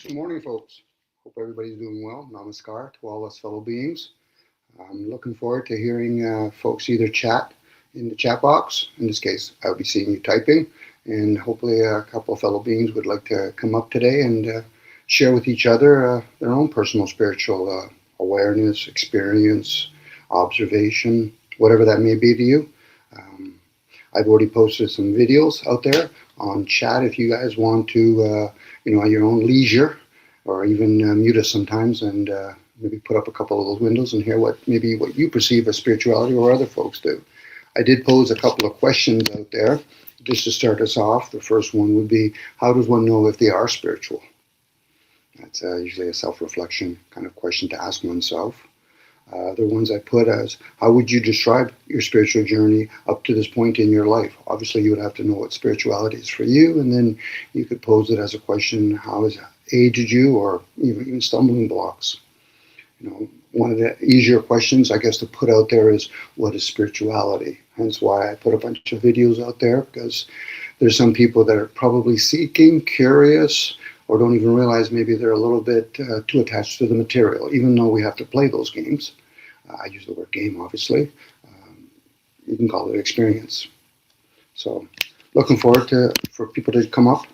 Good morning, folks. Hope everybody's doing well. Namaskar to all us fellow beings. I'm looking forward to hearing folks either chat in the chat box. In this case, I'll be seeing you typing, and hopefully, a couple of fellow beings would like to come up today and share with each other their own personal spiritual awareness, experience, observation, whatever that may be to you. Um, I've already posted some videos out there on chat if you guys want to, at your own leisure, or even mute us sometimes and maybe put up a couple of those windows and hear what you perceive as spirituality or other folks do. I did pose a couple of questions out there just to start us off. The first one would be, how does one know if they are spiritual? That's usually a self-reflection kind of question to ask oneself. The ones I put as, how would you describe your spiritual journey up to this point in your life? Obviously, you would have to know what spirituality is for you, and then you could pose it as a question, how has it aged you, or even stumbling blocks. One of the easier questions, I guess, to put out there is, what is spirituality? Hence why I put a bunch of videos out there, because there's some people that are probably seeking, curious, or don't even realize maybe they're a little bit too attached to the material, even though we have to play those games. I use the word game, obviously. You can call it experience. So, looking forward for people to come up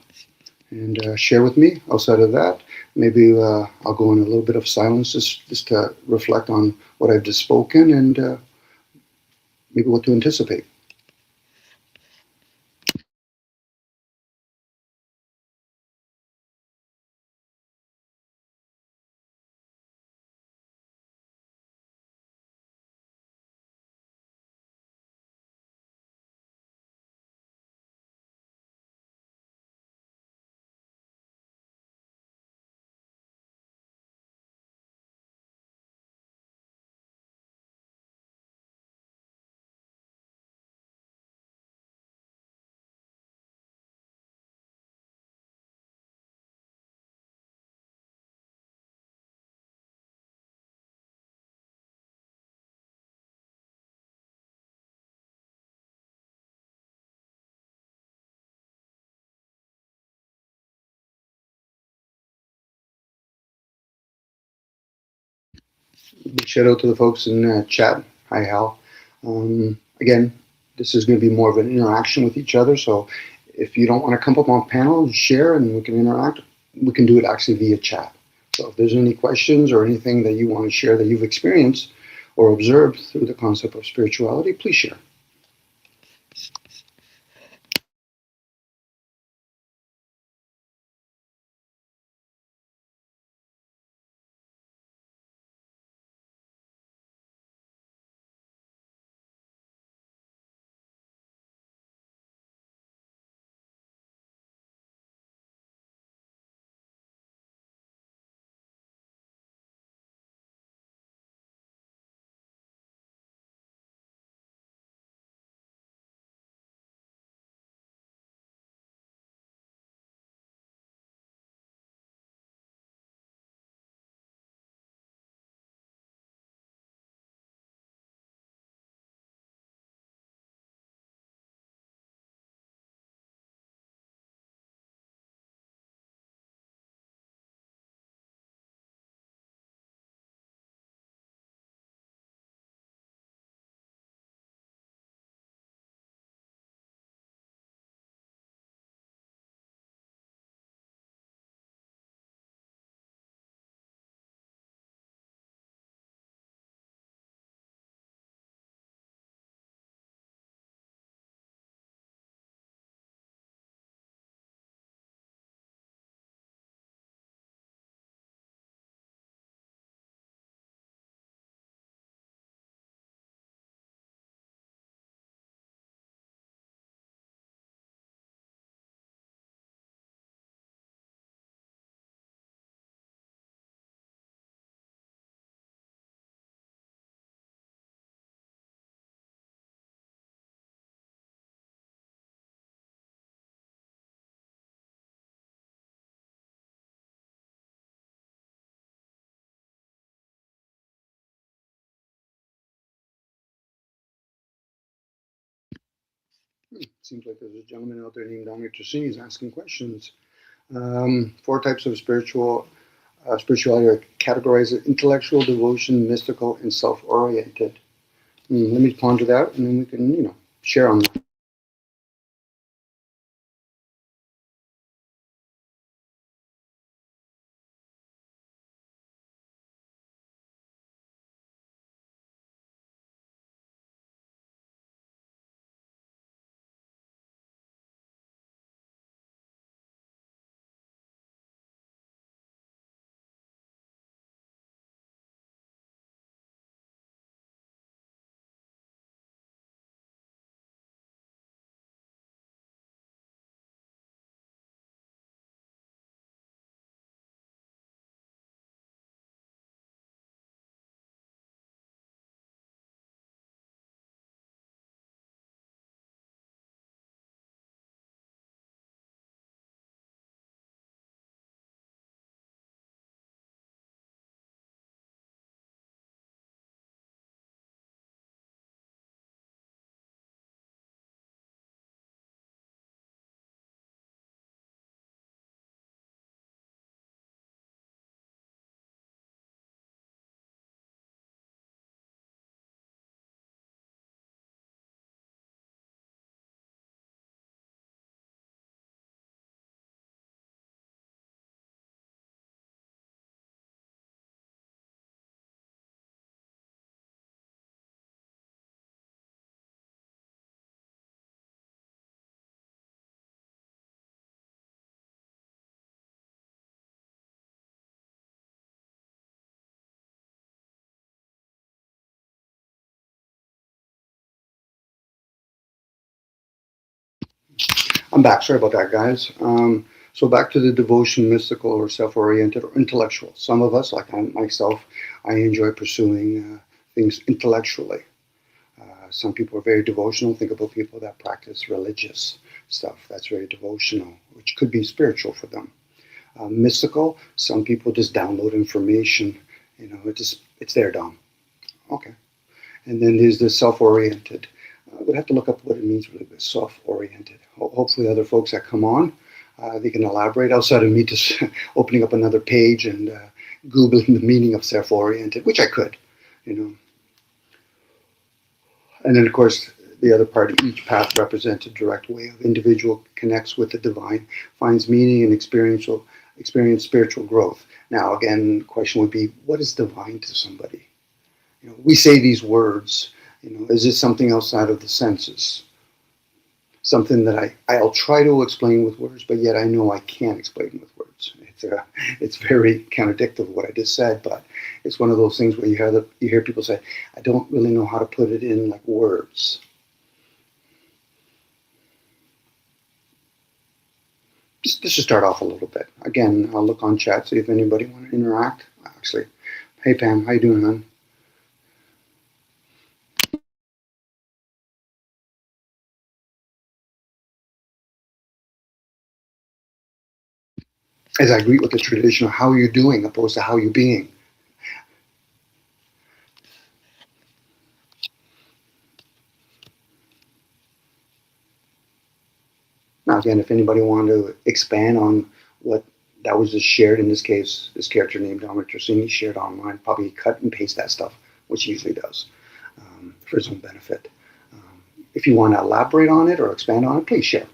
and share with me. Outside of that, maybe I'll go in a little bit of silence just to reflect on what I've just spoken and maybe what to anticipate. Shout out to the folks in chat. Hi, Hal. Again, this is going to be more of an interaction with each other. So if you don't want to come up on panel and share and we can interact, we can do it actually via chat. So if there's any questions or anything that you want to share that you've experienced or observed through the concept of spirituality, please share. Seems like there's a gentleman out there named Dr. Singh is asking questions. Four types of spirituality are categorized as intellectual, devotion, mystical, and self-oriented. Let me ponder that, and then we can, share on that. I'm back. Sorry about that, guys. So back to the devotion, mystical, or self-oriented, or intellectual. Some of us, like myself, I enjoy pursuing things intellectually. Some people are very devotional. Think about people that practice religious stuff. That's very devotional, which could be spiritual for them. Mystical. Some people just download information. It's there, Dom. Okay. And then there's the self-oriented. I would have to look up what it means really, self-oriented. Hopefully, other folks that come on, they can elaborate outside of me just opening up another page and googling the meaning of self-oriented, which I could, you know. And then, of course, the other part, each path represents a direct way of individual connects with the divine, finds meaning and experience spiritual growth. Now, again, the question would be, what is divine to somebody? We say these words. Is this something outside of the senses? Something that I'll try to explain with words, but yet I know I can't explain with words. It's very contradictory what I just said, but it's one of those things where you hear people say, I don't really know how to put it in like words. Just to start off a little bit. Again, I'll look on chat, see if anybody want to interact. Actually, hey Pam, how you doing, hon? As I greet with the traditional, how are you doing, opposed to how you being. Now, again, if anybody wanted to expand on what that was just shared in this case, this character named Dominic Tersini shared online, probably cut and paste that stuff, which he usually does, for his own benefit. If you want to elaborate on it or expand on it, please share.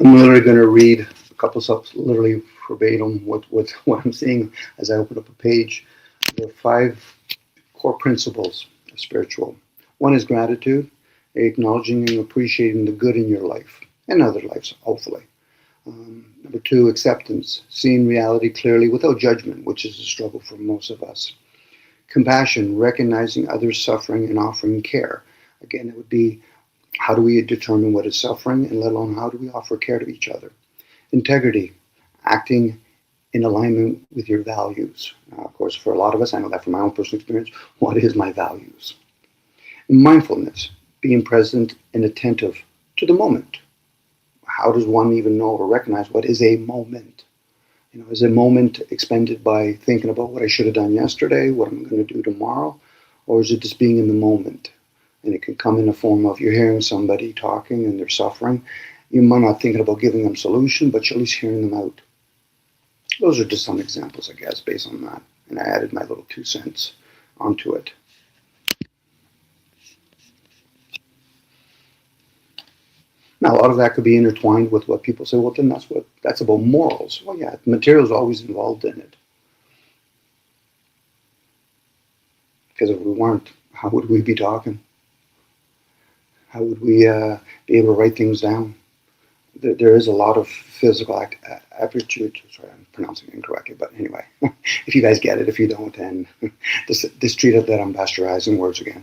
I'm literally going to read a couple of literally verbatim what I'm seeing as I open up a page. There are 5 core principles of spiritual. One is gratitude, acknowledging and appreciating the good in your life and other lives, hopefully. Number 2, acceptance, seeing reality clearly without judgment, which is a struggle for most of us. Compassion, recognizing others' suffering and offering care. Again, it would be, how do we determine what is suffering, and let alone how do we offer care to each other? Integrity, acting in alignment with your values. Of course, for a lot of us, I know that from my own personal experience, what is my values? Mindfulness, being present and attentive to the moment. How does one even know or recognize what is a moment? Is a moment expended by thinking about what I should have done yesterday, what I'm going to do tomorrow, or is it just being in the moment? And it can come in the form of you're hearing somebody talking and they're suffering. You might not thinking about giving them solution, but you're at least hearing them out. Those are just some examples, I guess, based on that. And I added my little 2 cents onto it. Now, a lot of that could be intertwined with what people say, well, then that's about morals. Well, yeah, material is always involved in it. Because if we weren't, how would we be talking? How would we be able to write things down? There is a lot of physical aptitude. Sorry, I'm pronouncing it incorrectly, but anyway, if you guys get it, if you don't, then just treat it that I'm bastardizing words again.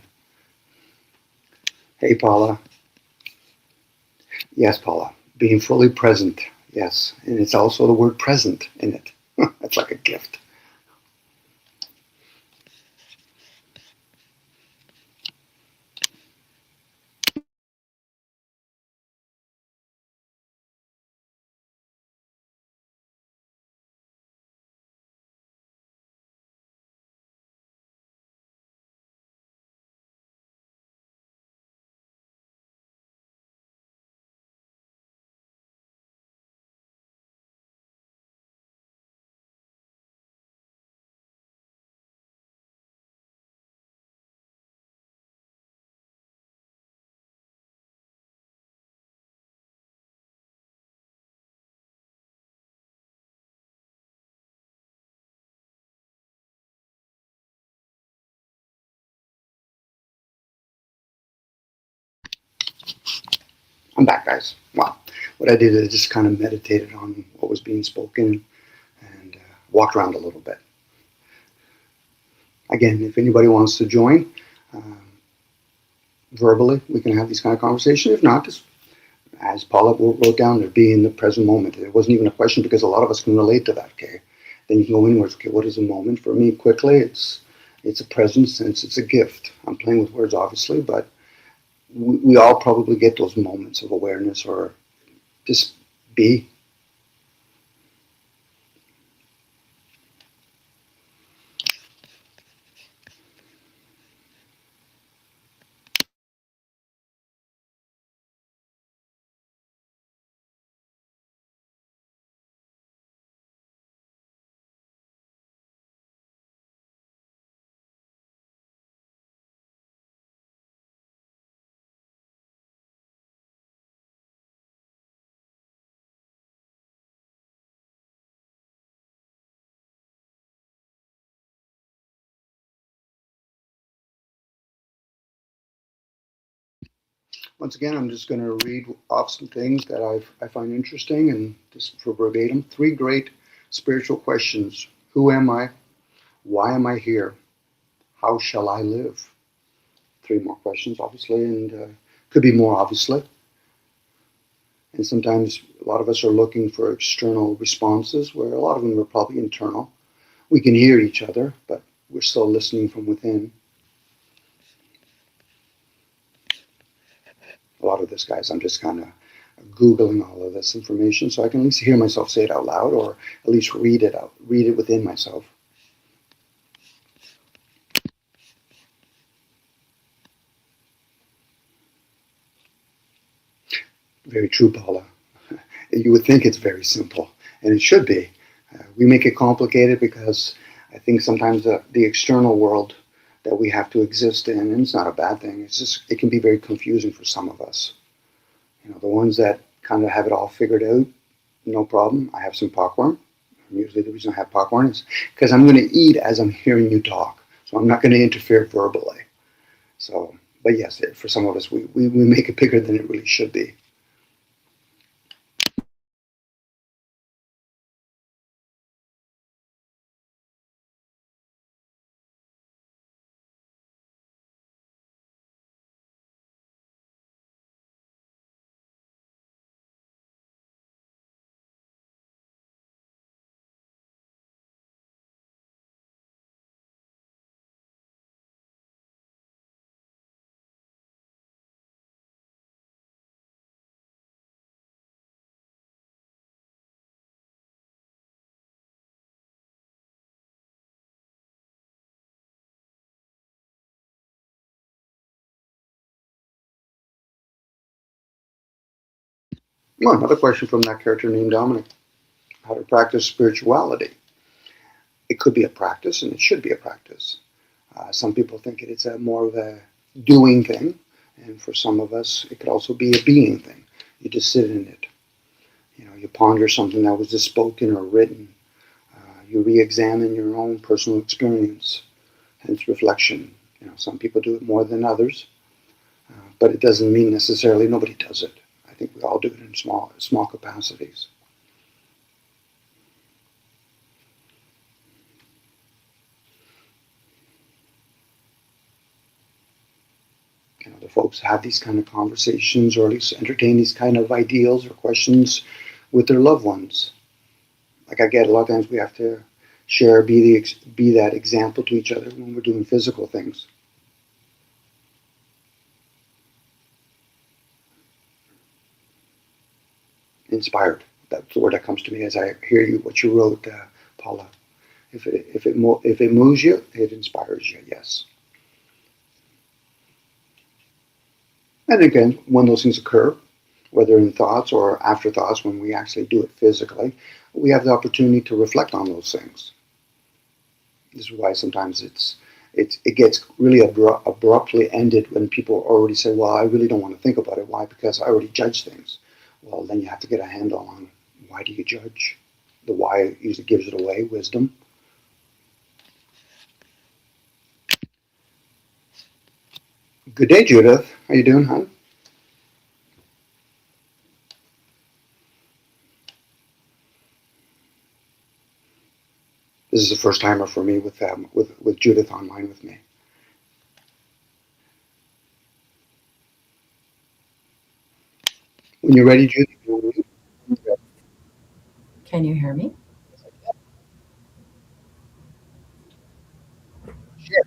Hey, Paula. Yes, Paula. Being fully present. Yes, and it's also the word present in it. It's like a gift. I'm back, guys. Wow. What I did is just kind of meditated on what was being spoken and walked around a little bit. Again, if anybody wants to join verbally, we can have these kind of conversations. If not, just as Paula wrote down there, be in the present moment. It wasn't even a question because a lot of us can relate to that. Okay, then you can go inwards. Okay, what is a moment for me? Quickly, it's a present sense. It's a gift. I'm playing with words, obviously, but we all probably get those moments of awareness or just be. Once again, I'm just going to read off some things that I find interesting and just for verbatim. 3 great spiritual questions. Who am I? Why am I here? How shall I live? 3 more questions, obviously, and could be more, obviously. And sometimes a lot of us are looking for external responses where a lot of them are probably internal. We can hear each other, but we're still listening from within. A lot of this, guys, I'm just kind of Googling all of this information so I can at least hear myself say it out loud or at least read it within myself. Very true, Paula. You would think it's very simple, and it should be. We make it complicated because I think sometimes the external world that we have to exist in, and it's not a bad thing, it's just, it can be very confusing for some of us. The ones that kind of have it all figured out, no problem. I have some popcorn. Usually the reason I have popcorn is because I'm going to eat as I'm hearing you talk. So I'm not going to interfere verbally. So, but yes, for some of us, we make it bigger than it really should be. Well, another question from that character named Dominic. How to practice spirituality. It could be a practice, and it should be a practice. Some people think it's a more of a doing thing, and for some of us, it could also be a being thing. You just sit in it. You ponder something that was just spoken or written. You re-examine your own personal experience, hence reflection. Some people do it more than others, but it doesn't mean necessarily nobody does it. I think we all do it in small capacities. The folks have these kind of conversations, or at least entertain these kind of ideals or questions with their loved ones. Like I get a lot of times, we have to share, be that example to each other when we're doing physical things. Inspired. That's the word that comes to me as I hear you. What you wrote, Paula. If it moves you, it inspires you. Yes. And again, when those things occur, whether in thoughts or afterthoughts, when we actually do it physically, we have the opportunity to reflect on those things. This is why sometimes it gets really abruptly ended when people already say, well, I really don't want to think about it. Why? Because I already judge things. Well, then you have to get a handle on why do you judge? The why usually gives it away, wisdom. Good day, Judith. How you doing, hon? This is a first timer for me with Judith online with me. When you're ready, Judith. Can you hear me? Sure.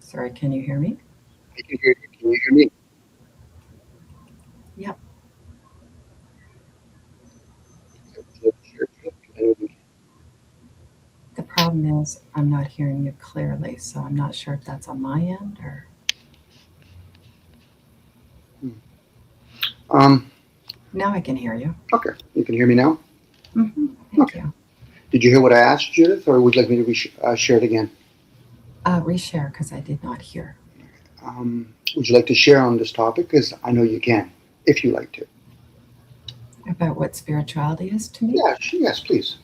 Sorry, can you hear me? I can hear you. Can you hear me? Yep. Sure. The problem is I'm not hearing you clearly, so I'm not sure if that's on my end or. Um. Now I can hear you. Okay. You can hear me now. Thank Okay. you. Did you hear what I asked, Judith, or would you like me to share it again? Reshare because I did not hear. Would you like to share on this topic? Because I know you can, if you like to. About what spirituality is to me? Yeah. Yes, please.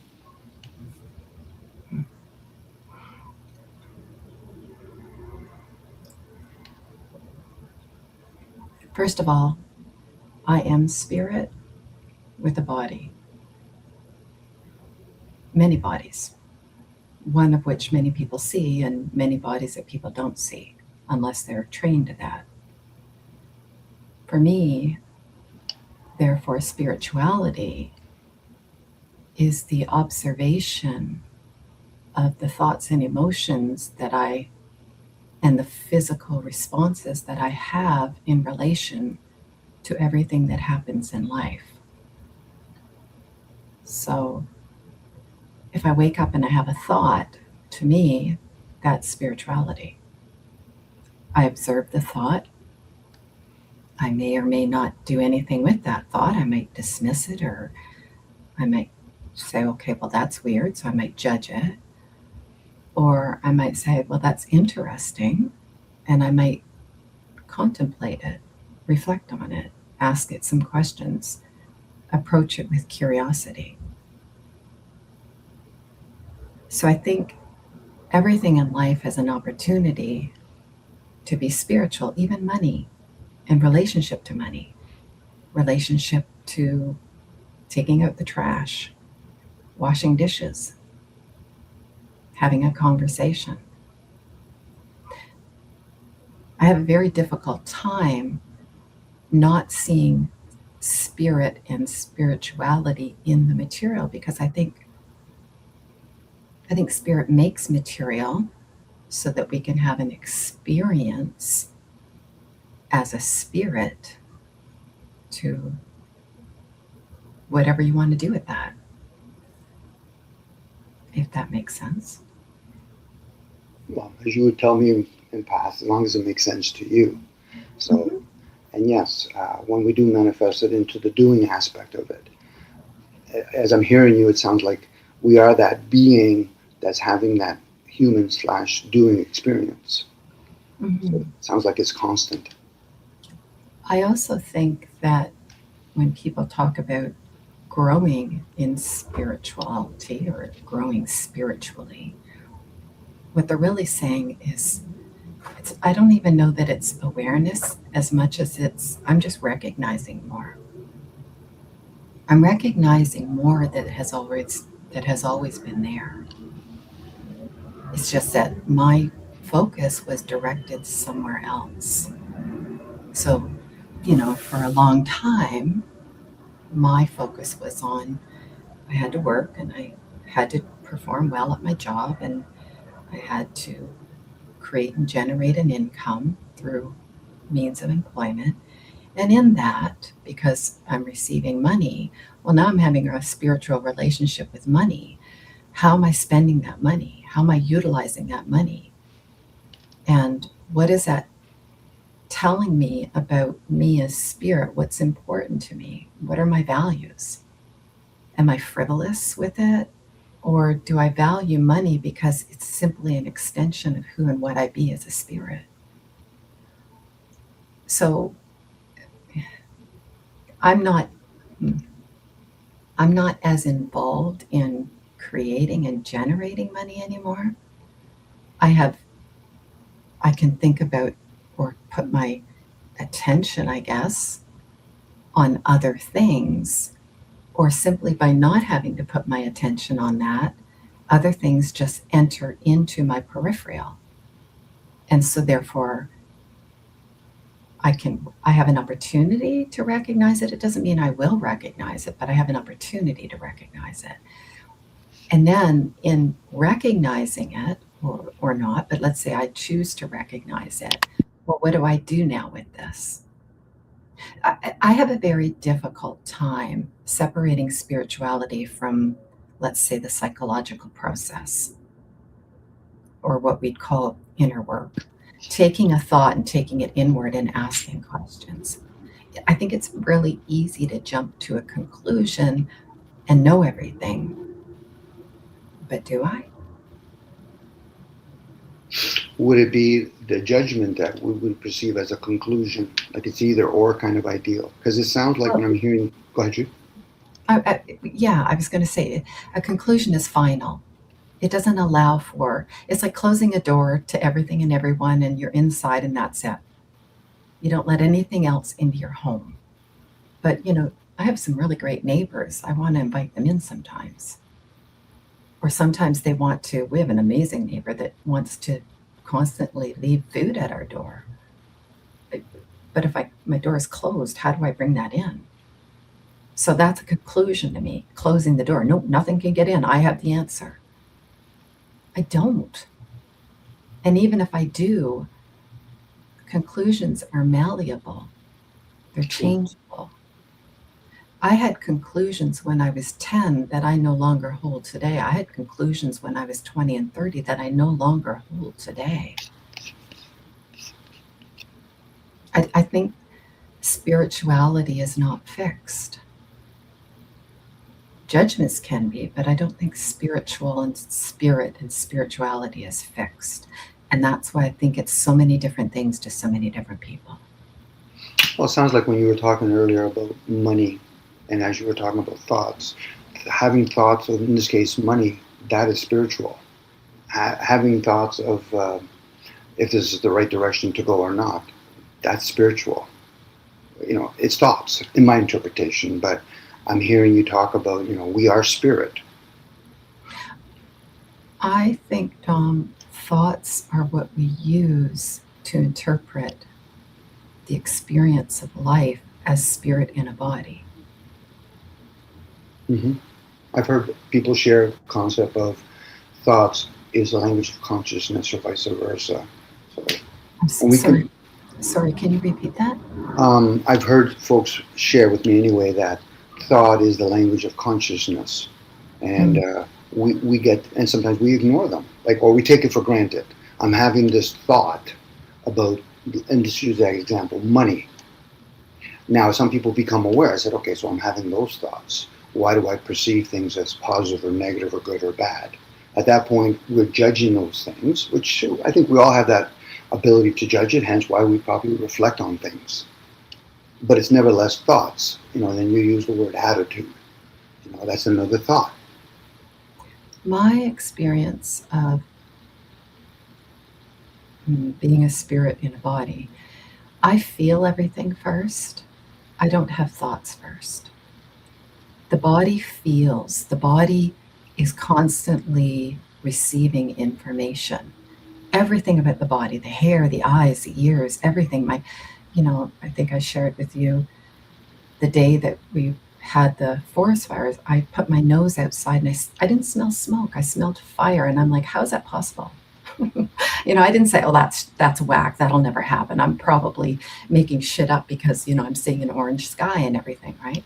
First of all, I am spirit with a body, many bodies, one of which many people see, and many bodies that people don't see unless they're trained to that. For me, therefore, spirituality is the observation of the thoughts and emotions and the physical responses that I have in relation to everything that happens in life. So if I wake up and I have a thought, to me, that's spirituality. I observe the thought. I may or may not do anything with that thought. I might dismiss it, or I might say, okay, well, that's weird, so I might judge it. Or I might say, well, that's interesting, and I might contemplate it. reflect on it, ask it some questions, approach it with curiosity. So I think everything in life has an opportunity to be spiritual, even money and relationship to money, relationship to taking out the trash, washing dishes, having a conversation. I have a very difficult time not seeing spirit and spirituality in the material because I think spirit makes material so that we can have an experience as a spirit to whatever you want to do with that, if that makes sense. Well, as you would tell me in past, as long as it makes sense to you. So, Mhm. and yes, when we do manifest it into the doing aspect of it, as I'm hearing you, it sounds like we are that being that's having that human slash doing experience. So it Mhm. sounds like it's constant. I also think that when people talk about growing in spirituality or growing spiritually, what they're really saying is I don't even know that it's awareness as much as I'm just recognizing more. I'm recognizing more that has always been there. It's just that my focus was directed somewhere else. So, for a long time, my focus was on I had to work and I had to perform well at my job and I had to create and generate an income through means of employment. And in that, because I'm receiving money, well, now I'm having a spiritual relationship with money. How am I spending that money? How am I utilizing that money? And what is that telling me about me as spirit? What's important to me? What are my values? Am I frivolous with it? Or do I value money because it's simply an extension of who and what I be as a spirit? So I'm not I'm not as involved in creating and generating money anymore. I have I can think about or put my attention, I guess, on other things, or simply by not having to put my attention on that, other things just enter into my peripheral. And so therefore I have an opportunity to recognize it. It doesn't mean I will recognize it, but I have an opportunity to recognize it. And then in recognizing it, or not, but let's say I choose to recognize it, well, what do I do now with this? I have a very difficult time separating spirituality from, let's say, the psychological process, or what we'd call inner work, taking a thought and taking it inward and asking questions. I think it's really easy to jump to a conclusion and know everything, but do I? Would it be the judgment that we would perceive as a conclusion, like it's either or kind of ideal? Because it sounds like when Well, I'm hearing, go ahead, you. yeah, I was going to say a conclusion is final. It doesn't allow for, it's like closing a door to everything and everyone, and you're inside, and that's it. You don't let anything else into your home. But, I have some really great neighbors. I want to invite them in sometimes. Or sometimes we have an amazing neighbor that wants to constantly leave food at our door. But if my door is closed, how do I bring that in? So that's a conclusion to me, closing the door. Nope, nothing can get in. I have the answer. I don't. And even if I do, conclusions are malleable, they're True. changeable. I had conclusions when I was 10 that I no longer hold today. I had conclusions when I was 20 and 30 that I no longer hold today. I think spirituality is not fixed. Judgments can be, but I don't think spiritual and spirit and spirituality is fixed. And that's why I think it's so many different things to so many different people. Well, it sounds like when you were talking earlier about money, and as you were talking about thoughts, having thoughts of, in this case, money, that is spiritual. Having thoughts of if this is the right direction to go or not, that's spiritual. It's thoughts in my interpretation, but I'm hearing you talk about, we are spirit. I think, Dom, thoughts are what we use to interpret the experience of life as spirit in a body. hmm I've heard people share the concept of thoughts is the language of consciousness or vice versa. So, I'm and we sorry. can, Sorry, can you repeat that? I've heard folks share with me anyway that thought is the language of consciousness. And Mm. we get, and sometimes we ignore them, like, or we take it for granted. I'm having this thought about, and just use that example, money. Now, some people become aware. I said, okay, so I'm having those thoughts. Why do I perceive things as positive or negative or good or bad? At that point, we're judging those things, which I think we all have that ability to judge it, hence why we probably reflect on things. But it's nevertheless thoughts. Then you use the word attitude. That's another thought. My experience of being a spirit in a body, I feel everything first. I don't have thoughts first. The body feels, the body is constantly receiving information. Everything about the body, the hair, the eyes, the ears, everything. I think I shared with you the day that we had the forest fires. I put my nose outside and I didn't smell smoke. I smelled fire. And I'm like, how is that possible? I didn't say, oh, that's whack. That'll never happen. I'm probably making shit up because, I'm seeing an orange sky and everything, right?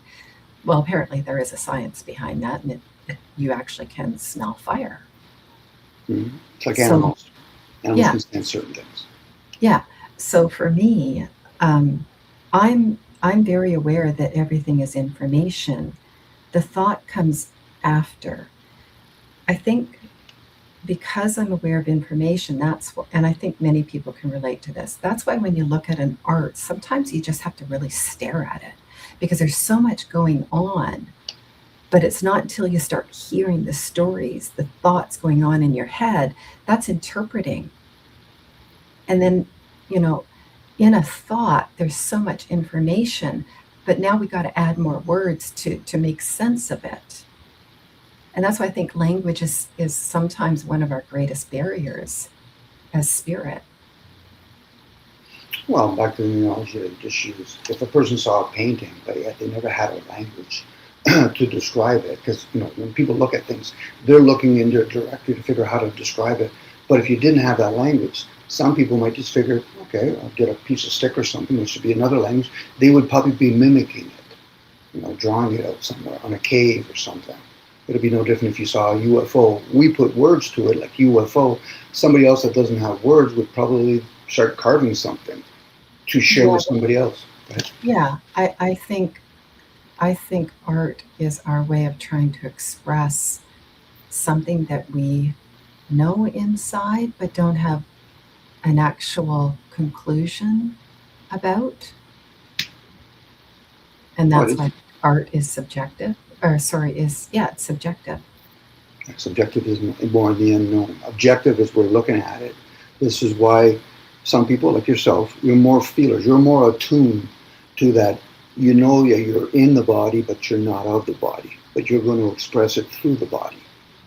Well, apparently there is a science behind that, and you actually can smell fire. It's like So, animals. Animals yeah, can stand certain things. yeah. So for me, um, I'm very aware that everything is information. The thought comes after. I think because I'm aware of information, and I think many people can relate to this. That's why when you look at an art, sometimes you just have to really stare at it because there's so much going on. But it's not until you start hearing the stories, the thoughts going on in your head, that's interpreting. And then, you know, in a thought, there's so much information, but now we got to add more words to make sense of it. And that's why I think language is sometimes one of our greatest barriers as spirit. Well, back to the analogy I just used, if a person saw a painting, but yet they never had a language to describe it, because when people look at things, they're looking into it directly to figure out how to describe it. But if you didn't have that language, some people might just figure, okay, I'll get a piece of stick or something, which should be another language. They would probably be mimicking it, drawing it out somewhere on a cave or something. It'd be no different if you saw a UFO. We put words to it, like UFO. Somebody else that doesn't have words would probably start carving something to share Yeah, with somebody else. yeah. I think art is our way of trying to express something that we know inside but don't have an actual conclusion about. And What that's is why art is subjective, or sorry, it's subjective. subjective is more the unknown. Objective is we're looking at it. This is why some people like yourself, you're more feelers. You're more attuned to that. Yeah, you're in the body, but you're not of the body. But you're going to express it through the body.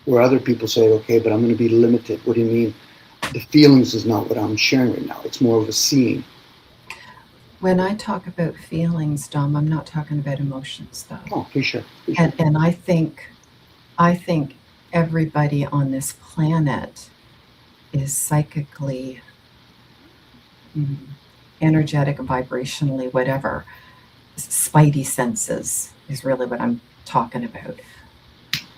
Where other people say, okay, but I'm going to be limited. What do you mean? The feelings is not what I'm sharing right now. It's more of a seeing. When I talk about feelings, Dom, I'm not talking about emotions though. Oh, for sure, for sure. And I think everybody on this planet is psychically, mm, energetic, vibrationally, whatever. Spidey senses is really what I'm talking about.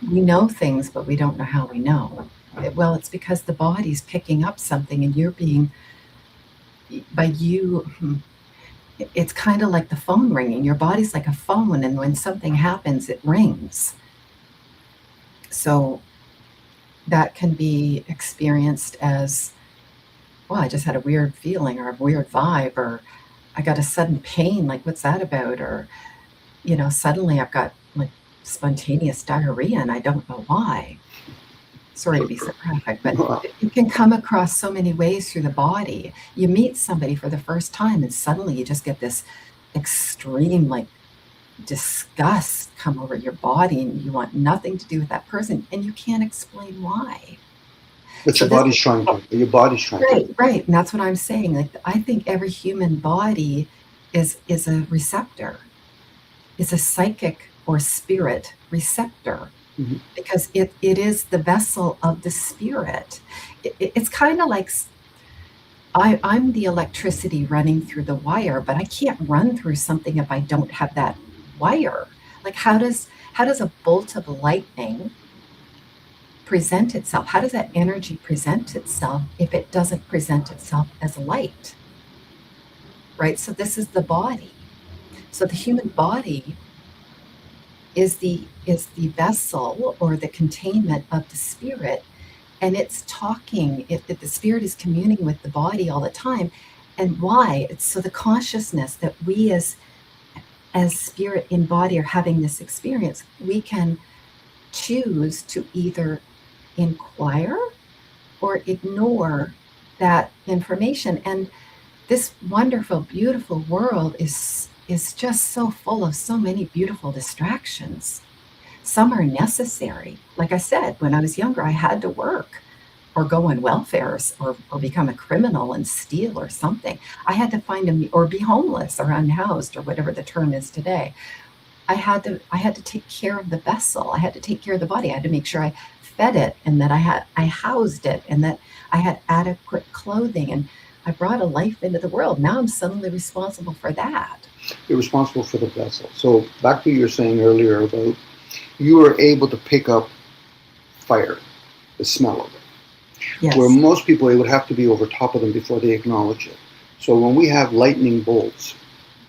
We know things, but we don't know how we know. Well, it's because the body's picking up something and you're being, by you, it's kind of like the phone ringing. Your body's like a phone, and when something happens, it rings. So that can be experienced as, well, I just had a weird feeling or a weird vibe, or I got a sudden pain, like what's that about? Or, suddenly I've got like spontaneous diarrhea and I don't know why. Sorry to be so graphic, but it can come across so many ways through the body. You meet somebody for the first time and suddenly you just get this extreme like disgust come over your body and you want nothing to do with that person and you can't explain why. But your body's trying to. Right. And that's what I'm saying. Like, I think every human body is a receptor, is a psychic or spirit receptor, because it is the vessel of the spirit. It's kind of like I'm the electricity running through the wire, but I can't run through something if I don't have that wire. Like, how does a bolt of lightning present itself? How does that energy present itself if it doesn't present itself as light? Right? So this is the body. So the human body is the vessel or the containment of the spirit, and it's talking. If the spirit is communing with the body all the time, and why? It's so the consciousness that we as spirit in body are having this experience, we can choose to either inquire or ignore that information. And this wonderful, beautiful world is just so full of so many beautiful distractions. Some are necessary. Like I said, when I was younger, I had to work or go on welfare or become a criminal and steal or something. I had to find or be homeless or unhoused or whatever the term is today. I had to take care of the vessel. I had to take care of the body. I had to make sure I fed it and that I housed it and that I had adequate clothing, and I brought a life into the world. Now I'm suddenly responsible for that. You're responsible for the vessel. So back to what you were saying earlier about you were able to pick up fire, the smell of it. Yes. Where most people, it would have to be over top of them before they acknowledge it. So when we have lightning bolts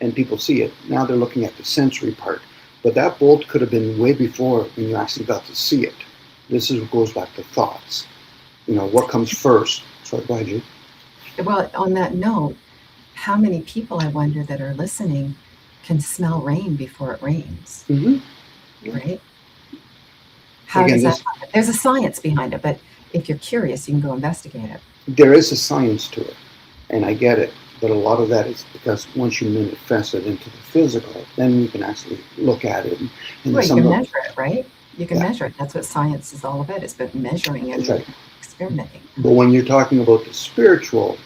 and people see it, now they're looking at the sensory part. But that bolt could have been way before when you actually got to see it. This is what goes back to thoughts. What comes first? Sorry, go ahead, Jude. Well, on that note, how many people, I wonder, that are listening can smell rain before it rains? Mm-hmm. Right? How does that happen? There's a science behind it, but if you're curious, you can go investigate it. There is a science to it, and I get it. But a lot of that is because once you manifest it into the physical, then you can actually look at it. And well, you can measure it, right? You can measure it. That's what science is all about. It's about measuring and experimenting. But when you're talking about the spiritual,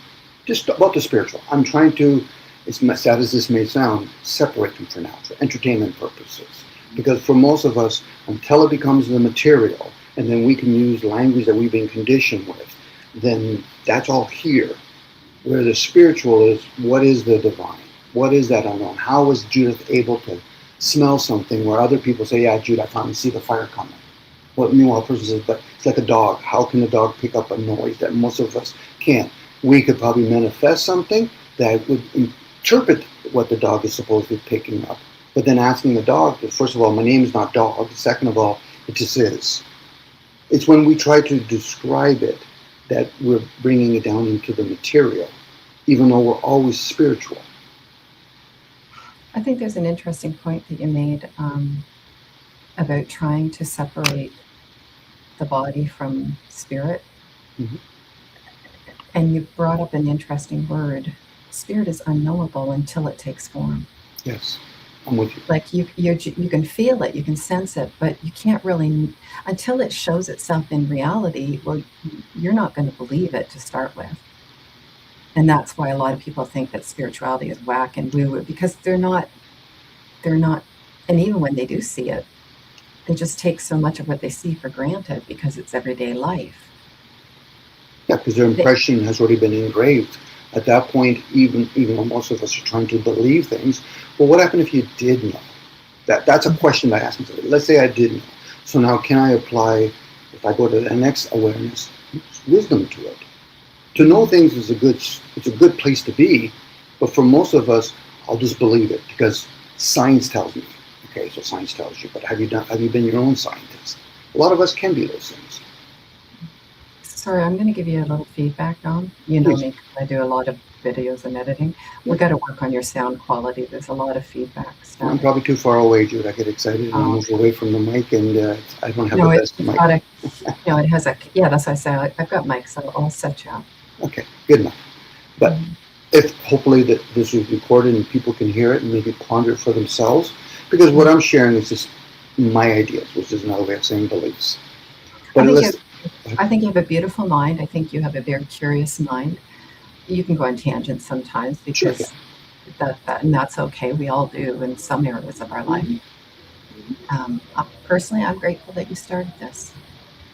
just about the spiritual, I'm trying to, as sad as this may sound, separate them for now, for entertainment purposes. Because for most of us, until it becomes the material, and then we can use language that we've been conditioned with, then that's all here. Where the spiritual is, what is the divine? What is that unknown? How was Judith able to smell something where other people say, yeah, Jude, I finally see the fire coming? What meanwhile a person says, but it's like a dog. How can a dog pick up a noise that most of us can't? We could probably manifest something that would interpret what the dog is supposedly picking up. But then asking the dog, first of all, my name is not dog. Second of all, it just is. It's when we try to describe it that we're bringing it down into the material, even though we're always spiritual. I think there's an interesting point that you made about trying to separate the body from spirit. Mm-hmm. And you brought up an interesting word. Spirit is unknowable until it takes form. Yes, I'm with you. Like you can feel it, you can sense it, but you can't really, until it shows itself in reality, well, you're not going to believe it to start with. And that's why a lot of people think that spirituality is whack and woo-woo, because they're not, and even when they do see it, they just take so much of what they see for granted because it's everyday life. Yeah, because their impression has already been engraved. At that point, even though most of us are trying to believe things, well, what happened if you did know? That's a question that I ask myself. Let's say I did know. So now can I apply, if I go to the next awareness, wisdom to it? To know things is it's a good place to be, but for most of us, I'll just believe it because science tells me. Okay, so science tells you, but have you been your own scientist? A lot of us can be those things. Sorry, I'm going to give you a little feedback, Dom. You know Please. me, 'cause I do a lot of videos and editing. We Yeah. got to work on your sound quality. There's a lot of feedback I'm static. probably too far away, Jude. I get excited and I Um, move away from the mic, and I don't have the no, best it's mic. got a, it has a, yeah, that's what I say. I've got mics, so I'll set you up. Okay, good enough. But Mhm. if hopefully that this is recorded and people can hear it and maybe ponder it for themselves, because what Mhm. I'm sharing is just my ideas, which is another way of saying beliefs. I But think you let's, have, I think you have a beautiful mind. I think you have a very curious mind. You can go on tangents sometimes sure, yeah. because and that's okay. We all do in some areas of our life. Mhm. Personally, I'm grateful that you started this.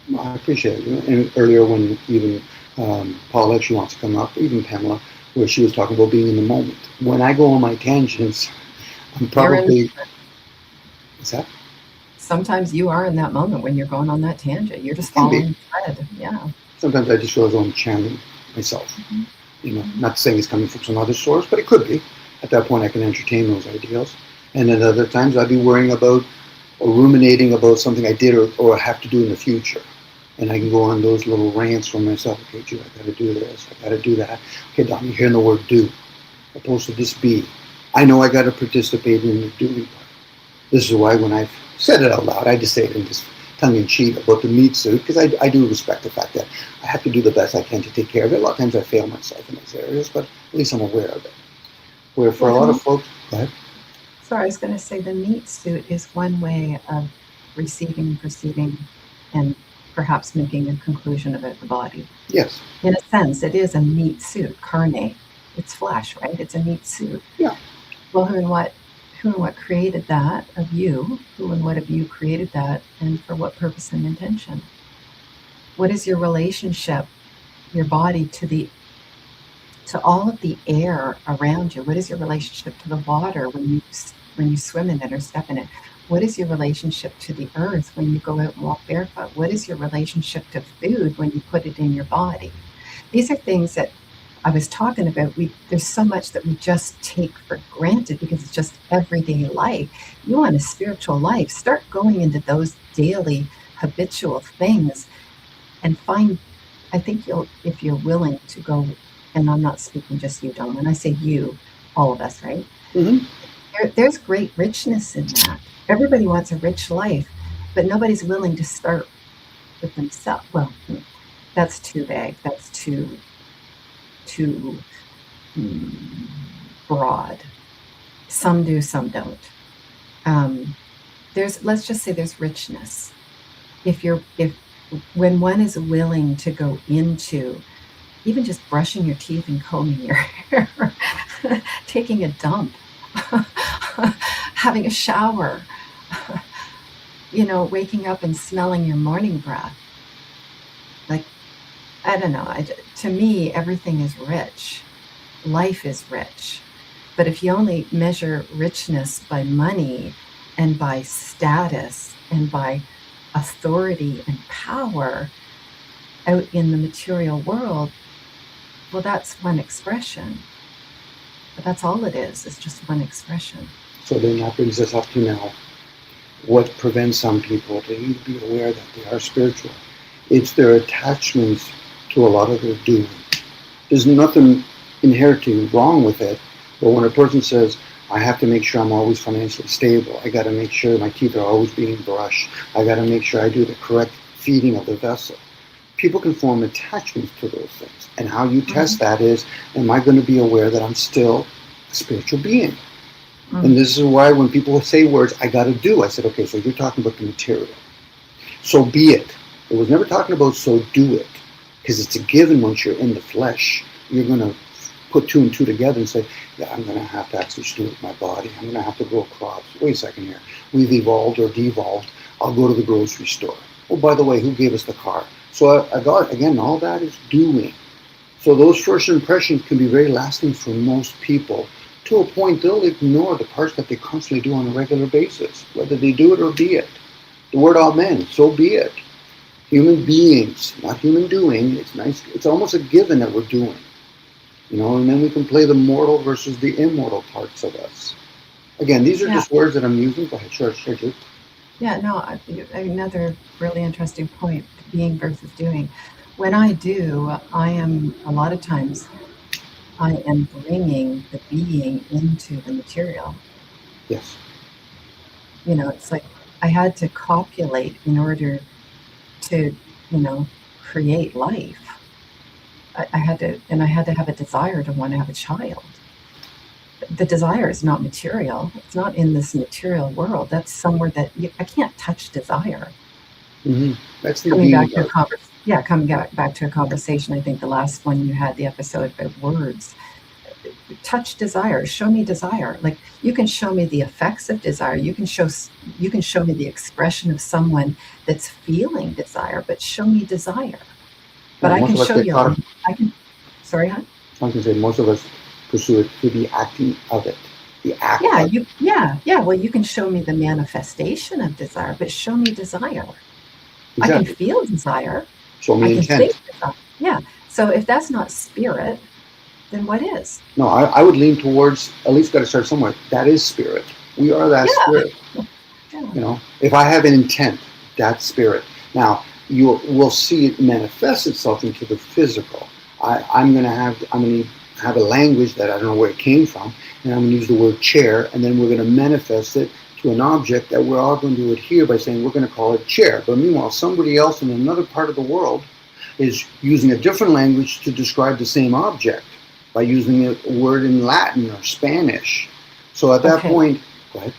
Well, I appreciate it. And earlier, when even Paula, she wants to come up, even Pamela, where she was talking about being in the moment. When I go on my tangents, I'm You're in, probably, is that? sometimes you are in that moment when you're going on that tangent. You're It just can be. following the thread. Yeah. Sometimes I just feel as though I'm channeling myself. Mhm. Mhm. Not saying it's coming from some other source, but it could be. At that point, I can entertain those ideals. And then other times, I'd be worrying about or ruminating about something I did or have to do in the future. And I can go on those little rants for myself. Okay, Jude, I got to do this. I got to do that. Okay, Don, you're hearing the word do opposed to this be. I know I got to participate in the doing part. This is why when I've said it out loud, I just say it in this tongue in cheek about the meat suit because I do respect the fact that I have to do the best I can to take care of it. A lot of times I fail myself in those areas, but at least I'm aware of it. Where for Well, a lot of folks, go ahead. sorry, I was going to say the meat suit is one way of receiving, perceiving, and perhaps making a conclusion about the body. Yes, In a sense, it is a meat suit, carne. It's flesh, right? It's a meat suit. yeah. Well, who and what created that of you? Who and what of you created that, and for what purpose and intention? What is your relationship, your body, to all of the air around you? What is your relationship to the water when you swim in it or step in it? What is your relationship to the earth when you go out and walk barefoot? What is your relationship to food when you put it in your body? These are things that I was talking about. There's so much that we just take for granted because it's just everyday life. You want a spiritual life, start going into those daily habitual things and find, I think you'll, if you're willing to go, and I'm not speaking just you, Don, when I say you, all of us, right? Hmm. There's great richness in that. Everybody wants a rich life, but nobody's willing to start with themselves. Well, that's too vague. That's too mm, broad. Some do, some don't. Um, let's just say there's richness. If when one is willing to go into even just brushing your teeth and combing your hair, taking a dump, having a shower, waking up and smelling your morning breath. Like, I don't know. To me, everything is rich. Life is rich. But if you only measure richness by money and by status and by authority and power out in the material world, well, that's one expression. But that's all it is. It's just one expression. So then that brings us up to now. What prevents some people to be aware that they are spiritual? It's their attachments to a lot of their doing. There's nothing inherently wrong with it, but when a person says, I have to make sure I'm always financially stable, I got to make sure my teeth are always being brushed, I got to make sure I do the correct feeding of the vessel. People can form attachments to those things. And how you test that is, am I going to be aware that I'm still a spiritual being? Mm-hmm. And this is why when people say words, I got to do, I said, okay, so you're talking about the material. So be it. It was never talking about so do it. Because it's a given once you're in the flesh. You're going to put two and two together and say, yeah, I'm going to have to actually steward my body. I'm going to have to grow crops. Wait a second here. We've evolved or devolved. I'll go to the grocery store. Oh, by the way, who gave us the car? So I got, again, all that is doing. So those first impressions can be very lasting for most people. To a point, they'll ignore the parts that they constantly do on a regular basis, whether they do it or be it. The word amen, so be it. Human beings, not human doing. It's nice. It's almost a given that we're doing. And then we can play the mortal versus the immortal parts of us. Again, these are Yeah. just words that I'm using. Go ahead, sure, Jude. Yeah, no, another really interesting point, being versus doing. when I do, I am a lot of times I am bringing the being into the material. Yes. You know, it's like I had to copulate in order to, you know, create life. I had to, and I had to have a desire to want to have a child. The desire is not material. It's not in this material world. That's somewhere that I can't touch desire. Hmm. That's the Coming back being to a of. conversation, yeah, coming back to a conversation. I think the last one you had, the episode about words, touch desire, show me desire. Like you can show me the effects of desire. You can show me the expression of someone that's feeling desire, but show me desire. But Yeah, I most can of us show get you. caught. I can. Sorry, huh? I was going to say most of us pursue it through the acting of it, the act Yeah, of it. yeah. Well, you can show me the manifestation of desire, but show me desire. I can Exactly. feel desire. Show I me can think intent. desire. Yeah. So if that's not spirit, then what is? No, I would lean towards at least got to start somewhere. That is spirit. We are that Yeah. spirit. Yeah. You know, if I have an intent, that's spirit. Now you will see it manifest itself into the physical. I'm going to have a language that I don't know where it came from, and I'm going to use the word chair, and then we're going to manifest it to an object that we're all going to adhere by saying we're going to call it chair. But meanwhile, somebody else in another part of the world is using a different language to describe the same object by using a word in Latin or Spanish. So at that Okay. point, go ahead.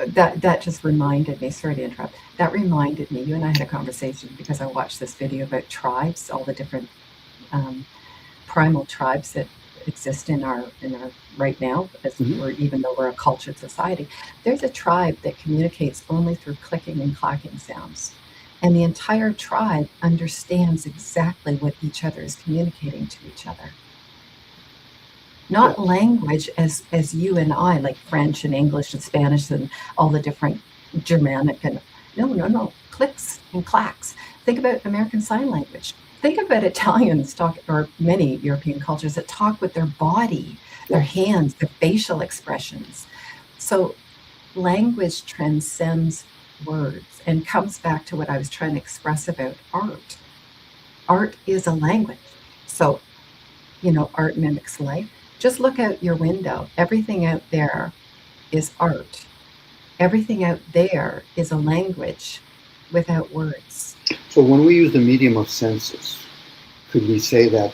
That just reminded me. Sorry to interrupt. That reminded me. You and I had a conversation because I watched this video about tribes, all the different um, primal tribes that exist in our right now, as Mhm. we're even though we're a cultured society. There's a tribe that communicates only through clicking and clacking sounds, and the entire tribe understands exactly what each other is communicating to each other. Not Yes. language as you and I, like French and English and Spanish and all the different Germanic and no, clicks and clacks. Think about American Sign Language. Think about Italians talk, or many European cultures that talk with their body, their Yes. hands, their facial expressions. So language transcends words and comes back to what I was trying to express about art. Art is a language. So art mimics life. Just look out your window. Everything out there is art. Everything out there is a language without words. So when we use the medium of senses, could we say that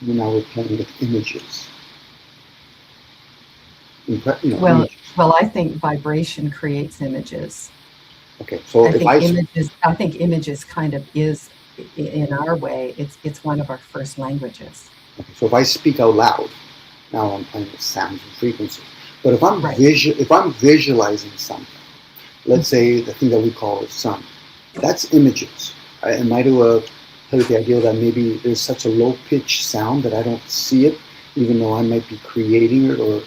now we're playing with images? Well, Images. well, I think vibration creates images. Okay, so if I think images kind of is in our way. It's one of our first languages. okay, so if I speak out loud, now I'm playing with sounds and frequencies. But Right. if I'm visualizing something, let's say the thing that we call the sun, that's images. Am I to play with the idea that maybe there's such a low pitched sound that I don't see it, even though I might be creating it or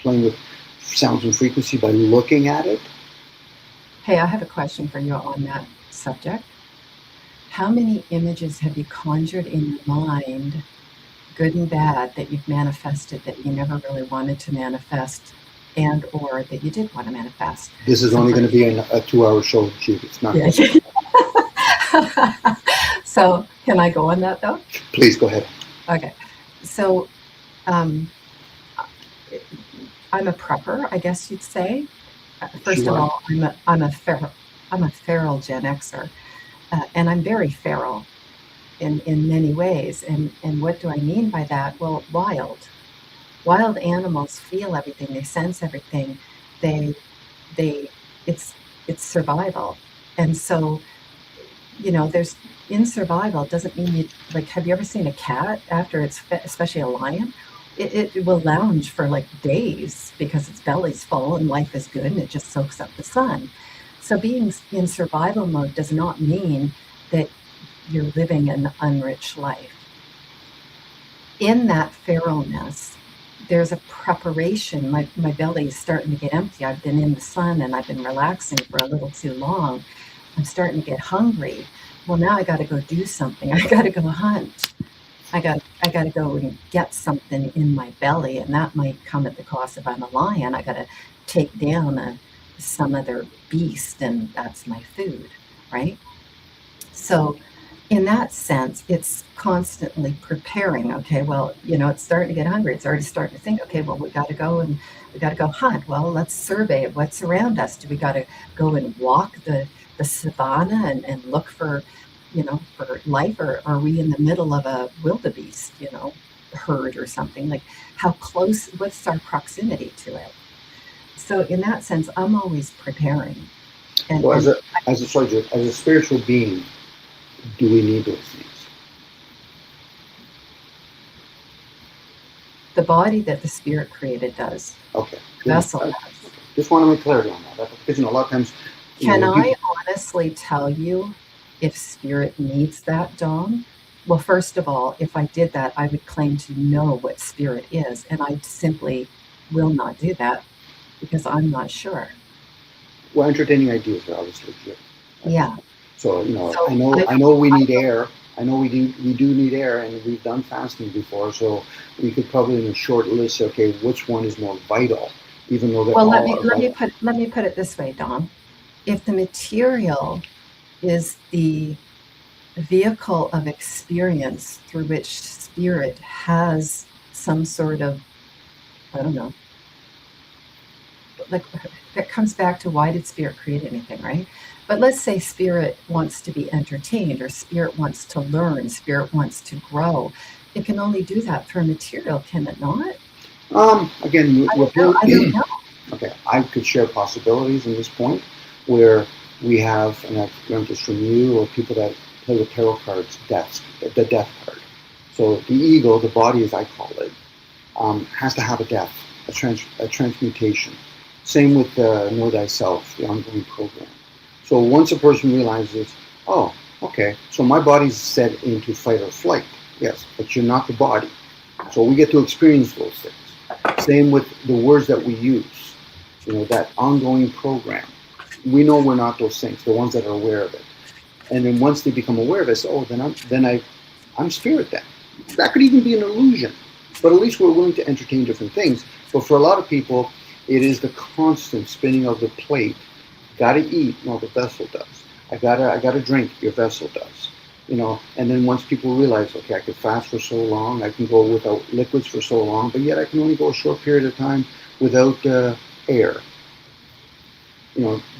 playing with sounds and frequency by looking at it? Hey, I have a question for you on that subject. How many images have you conjured in your mind, good and bad, that you've manifested that you never really wanted to manifest, and or that you did want to manifest? This is So only for going to be a 2 hour show, Jude. It's not yeah. going to. So can I go on that though? Please go ahead. Okay. So um, I'm a prepper, I guess you'd say. First You of are. all, I'm a feral Gen Xer, and I'm very feral in many ways. And what do I mean by that? Well, wild animals feel everything, they sense everything, they they it's it's survival. And so there's in survival doesn't mean you like, have you ever seen a cat after it's fed, especially a lion? It will lounge for like days because its belly's full and life is good and it just soaks up the sun. So being in survival mode does not mean that you're living an unrich life. In that feralness, there's a preparation. My belly is starting to get empty. I've been in the sun and I've been relaxing for a little too long. I'm starting to get hungry. Well, now I got to go do something. I got to go hunt. I got to go and get something in my belly, and that might come at the cost. If I'm a lion, I got to take down some other beast, and that's my food, right? So in that sense, it's constantly preparing. Okay, well, it's starting to get hungry. It's already starting to think, okay, well, we got to go and we got to go hunt. Well, let's survey what's around us. Do we got to go and walk the savannah and look for, for life, or are we in the middle of a wildebeest, herd or something? Like, how close, what's our proximity to it? So in that sense, I'm always preparing. So as a spiritual being, do we need those things? The body that the spirit created does. Okay. The vessel does. Just want to make clarity on that. Because a lot of times. Can I honestly tell you if spirit needs that, Dom? Well, first of all, if I did that, I would claim to know what spirit is, and I simply will not do that because I'm not sure. Well, entertaining ideas are obviously good. Yeah. So I know we need air. I know we do need air, and we've done fasting before, so we could probably in a short list say, okay, which one is more vital, even though they're all. Well, let me put it this way, Dom. If the material is the vehicle of experience through which spirit has some sort of, I don't know, like that comes back to why did spirit create anything, right? But let's say spirit wants to be entertained, or spirit wants to learn, spirit wants to grow. It can only do that through material, can it not? Again, I don't know. Okay, I could share possibilities in this point where we have, and I've learned this from you or people that play with tarot cards, the death card. So the ego, the body as I call it, has to have a death, a transmutation. Same with Know Thyself, the ongoing program. So once a person realizes, oh, okay, so my body's set into fight or flight, yes, but you're not the body. So we get to experience those things. Same with the words that we use, that ongoing program. We know we're not those things, the ones that are aware of it. And then once they become aware of it, oh, I'm spirit then. That could even be an illusion. But at least we're willing to entertain different things. But for a lot of people, it is the constant spinning of the plate. Gotta eat, no, the vessel does. I gotta drink, your vessel does. And then once people realize, okay, I could fast for so long, I can go without liquids for so long, but yet I can only go a short period of time without air.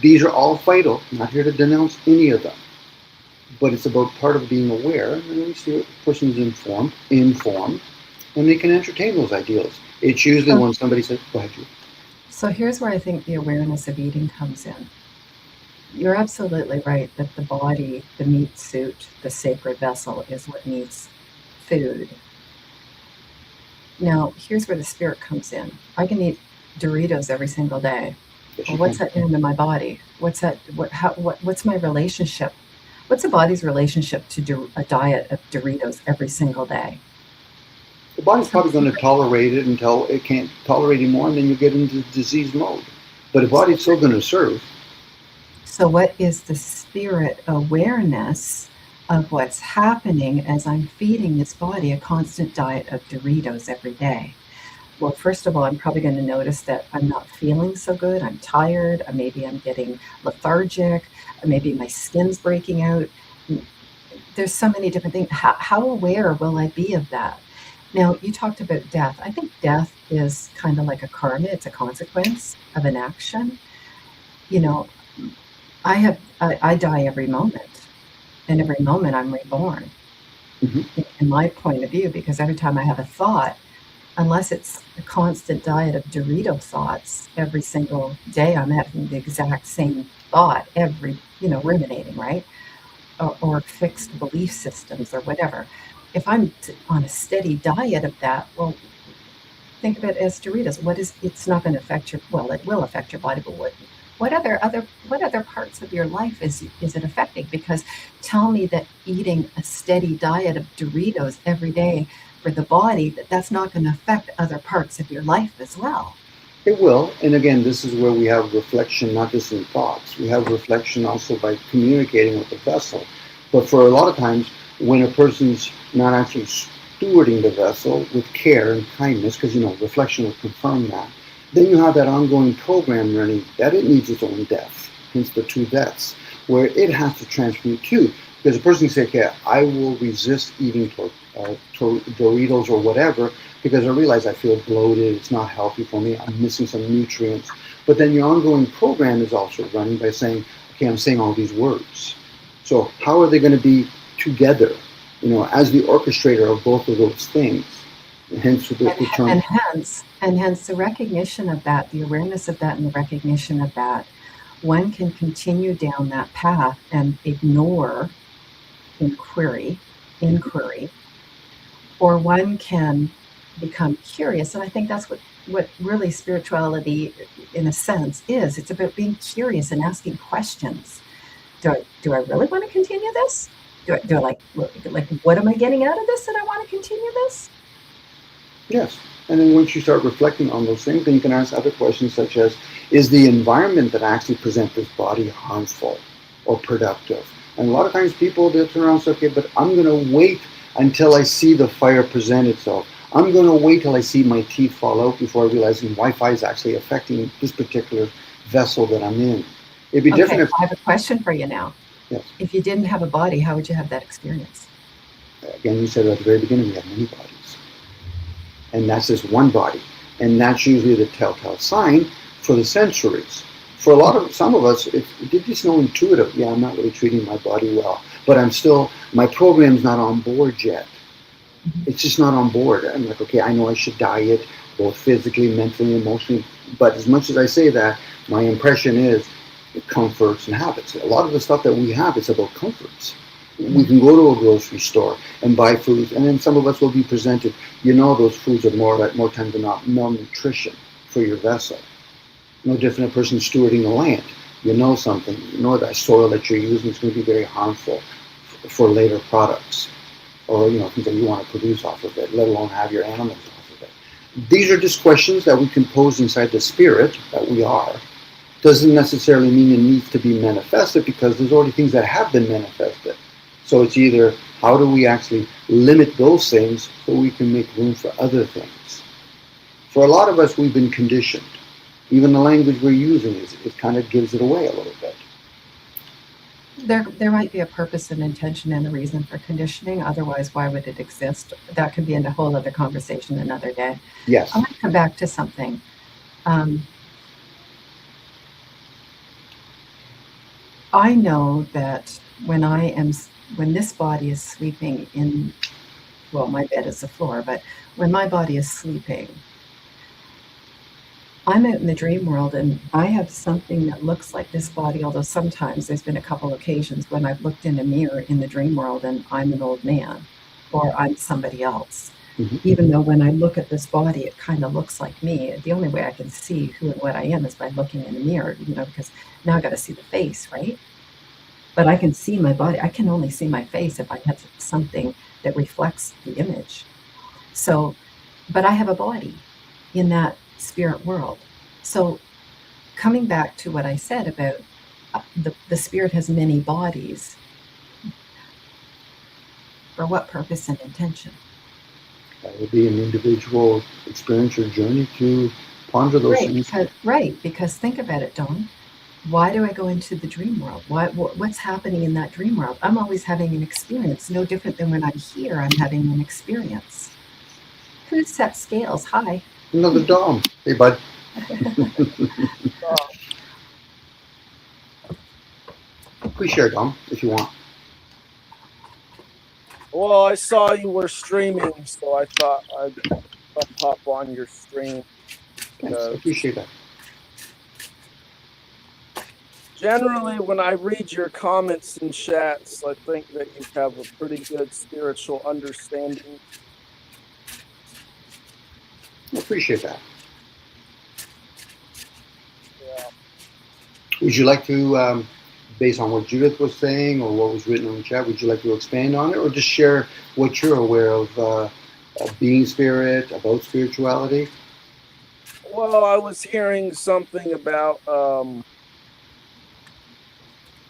These are all vital. I'm not here to denounce any of them, but it's about part of being aware, and then we see what the person's informed, and they can entertain those ideals. It's usually when somebody says, go ahead, you. So here's where I think the awareness of eating comes in. You're absolutely right that the body, the meat suit, the sacred vessel is what needs food. Now, here's where the spirit comes in. I can eat Doritos every single day. Yes, well, what's that doing to my body? What's that? What's my relationship? What's a body's relationship to a diet of Doritos every single day? The body's probably going to tolerate it until it can't tolerate anymore, and then you get into disease mode. But the body's still going to serve. So what is the spirit awareness of what's happening as I'm feeding this body a constant diet of Doritos every day? Well, first of all, I'm probably going to notice that I'm not feeling so good. I'm tired. Maybe I'm getting lethargic. Maybe my skin's breaking out. There's so many different things. How aware will I be of that? Now, you talked about death. I think death is kind of like a karma. It's a consequence of an action. I die every moment, and every moment I'm reborn, in my point of view, because every time I have a thought, unless it's a constant diet of Dorito thoughts every single day, I'm having the exact same thought ruminating, right? Or fixed belief systems or whatever. If I'm on a steady diet of that, well, think of it as Doritos. It's not going to affect it will affect your body, but what other parts of your life is it affecting? Because tell me that eating a steady diet of Doritos every day for the body, that's not going to affect other parts of your life as well. It will. And again, this is where we have reflection, not just in thoughts. We have reflection also by communicating with the vessel. But for a lot of times, when a person's not actually stewarding the vessel with care and kindness, because, reflection will confirm that, then you have that ongoing program running that it needs its own death, hence the two deaths, where it has to transmute too. Because a person can say, okay, I will resist eating Doritos or whatever because I realize I feel bloated, it's not healthy for me, I'm missing some nutrients. But then your ongoing program is also running by saying, okay, I'm saying all these words. So how are they going to be together, as the orchestrator of both of those things? And hence the term. And hence the recognition of that, the awareness of that, and the recognition of that, one can continue down that path and ignore inquiry, or one can become curious. And I think that's what really spirituality, in a sense, is. It's about being curious and asking questions. Do I really want to continue this? Do I like what am I getting out of this that I want to continue this? Yes. And then once you start reflecting on those things, then you can ask other questions such as, is the environment that I actually present this body harmful or productive? And a lot of times people, they'll turn around and say, okay, but I'm going to wait until I see the fire present itself. I'm going to wait till I see my teeth fall out before I realize Wi-Fi is actually affecting this particular vessel that I'm in. It'd be different if... I have a question for you now. Yes. If you didn't have a body, how would you have that experience? Again, you said at the very beginning, we have many bodies. And that's just one body. And that's usually the telltale sign for the sensories. For some of us, it's just no intuitive. Yeah, I'm not really treating my body well, but my program's not on board yet. It's just not on board. I'm like, okay, I know I should diet, both physically, mentally, emotionally. But as much as I say that, my impression is comforts and habits. A lot of the stuff that we have, it's about comforts. We can go to a grocery store and buy foods, and then some of us will be presented, those foods are more times than not malnutrition for your vessel. No different a person stewarding the land. Something, that soil that you're using is going to be very harmful for later products, or things that you want to produce off of it, let alone have your animals off of it. These are just questions that we can pose inside the spirit that we are. Doesn't necessarily mean it needs to be manifested, because there's already things that have been manifested. So it's either how do we actually limit those things so we can make room for other things. For a lot of us, we've been conditioned. Even the language we're using, it kind of gives it away a little bit. There might be a purpose and intention and a reason for conditioning. Otherwise, why would it exist? That could be a whole other conversation another day. Yes. I want to come back to something. I know that when this body is sleeping my bed is the floor, but when my body is sleeping, I'm out in the dream world and I have something that looks like this body, although sometimes there's been a couple occasions when I've looked in a mirror in the dream world and I'm an old man or I'm somebody else. Mm-hmm. Even though when I look at this body, it kind of looks like me. The only way I can see who and what I am is by looking in the mirror, because now I got to see the face, right? But I can see my body. I can only see my face if I have something that reflects the image. So, but I have a body in that spirit world. So coming back to what I said about the spirit has many bodies, for what purpose and intention? That would be an individual experience or journey to ponder those things. Because think about it, Don. Why do I go into the dream world? What's happening in that dream world? I'm always having an experience, no different than when I'm here, I'm having an experience. Who set scales? Hi. Another Dom. Hey, bud. Please share, Dom, if you want. Well, I saw you were streaming, so I thought I'd pop on your stream. Thanks, I appreciate that. Generally, when I read your comments and chats, I think that you have a pretty good spiritual understanding. I appreciate that. Yeah. Would you like to, based on what Judith was saying or what was written on the chat, would you like to expand on it or just share what you're aware of being spirit, about spirituality? Well, I was hearing something about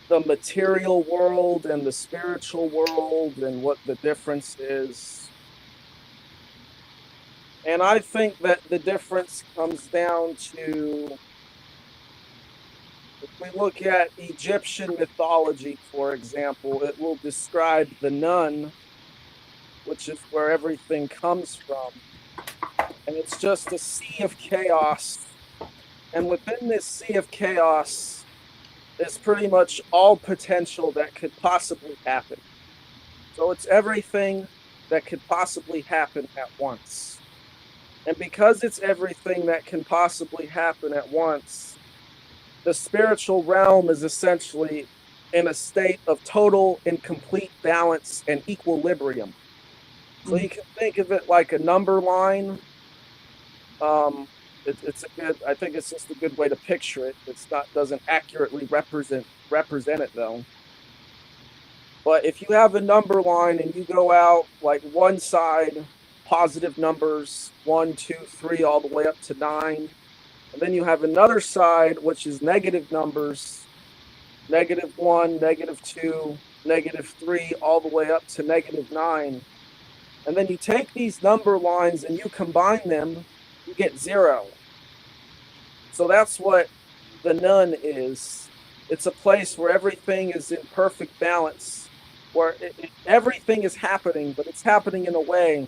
the material world and the spiritual world and what the difference is. And I think that the difference comes down to the we look at Egyptian mythology, for example, it will describe the nun, which is where everything comes from. And it's just a sea of chaos. And within this sea of chaos is pretty much all potential that could possibly happen. So it's everything that could possibly happen at once. And because it's everything that can possibly happen at once, the spiritual realm is essentially in a state of total and complete balance and equilibrium. So you can think of it like a number line. It's a good. I think it's just a good way to picture it. Doesn't accurately represent it though. But if you have a number line and you go out like one side, positive numbers 1, 2, 3, all the way up to 9, and then you have another side which is negative numbers, -1, -2, -3, all the way up to -9. And then you take these number lines and you combine them, you get 0. So that's what the nun is. It's a place where everything is in perfect balance, where everything is happening, but it's happening in a way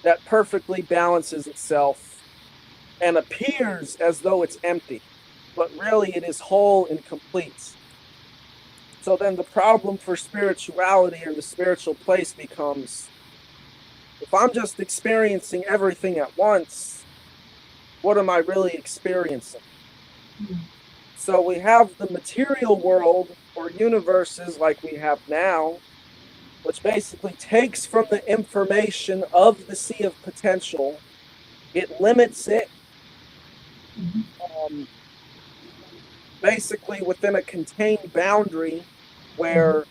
that perfectly balances itself and appears as though it's empty, but really it is whole and complete. So then the problem for spirituality or the spiritual place becomes, if I'm just experiencing everything at once, what am I really experiencing? So we have the material world or universes like we have now, which basically takes from the information of the sea of potential, it limits it, basically within a contained boundary where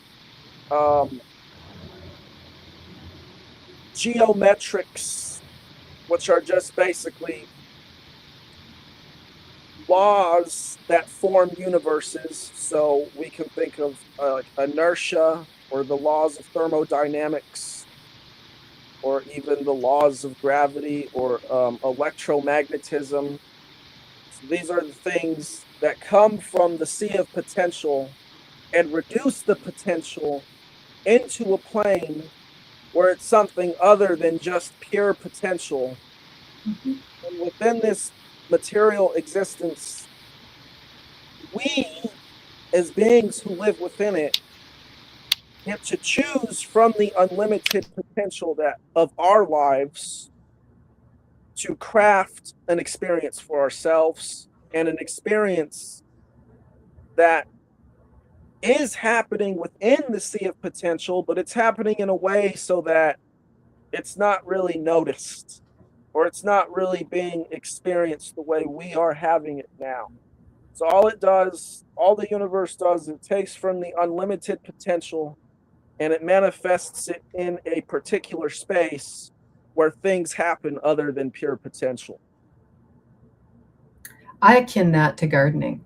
geometrics, which are just basically laws that form universes. So we can think of inertia or the laws of thermodynamics, or even the laws of gravity or electromagnetism. So these are the things that come from the sea of potential and reduce the potential into a plane where it's something other than just pure potential. And within this material existence, we, as beings who live within it, get to choose from the unlimited potential of our lives to craft an experience for ourselves, and an experience that is happening within the sea of potential, but it's happening in a way so that it's not really noticed, or it's not really being experienced the way we are having it now. So all the universe does, it takes from the unlimited potential and it manifests it in a particular space where things happen other than pure potential. I akin that to gardening.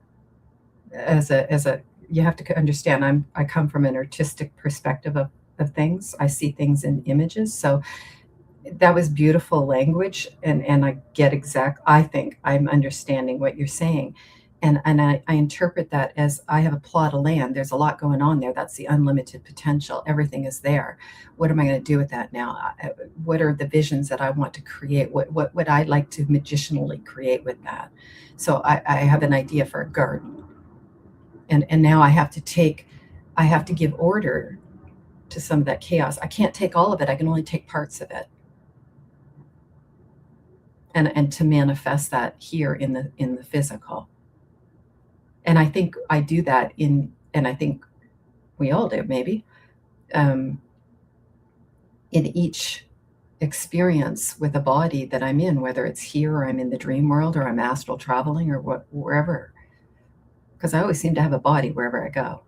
You have to understand, I come from an artistic perspective of things. I see things in images. So that was beautiful language, and I think I'm understanding what you're saying. And I interpret that as, I have a plot of land. There's a lot going on there. That's the unlimited potential. Everything is there. What am I going to do with that now? What are the visions that I want to create? What would I like to magicianally create with that? So I have an idea for a garden. And now I have to give order to some of that chaos. I can't take all of it. I can only take parts of it. And to manifest that here in the physical. And I think I do that and I think we all do, maybe, in each experience with a body that I'm in, whether it's here or I'm in the dream world or I'm astral traveling or wherever, because I always seem to have a body wherever I go.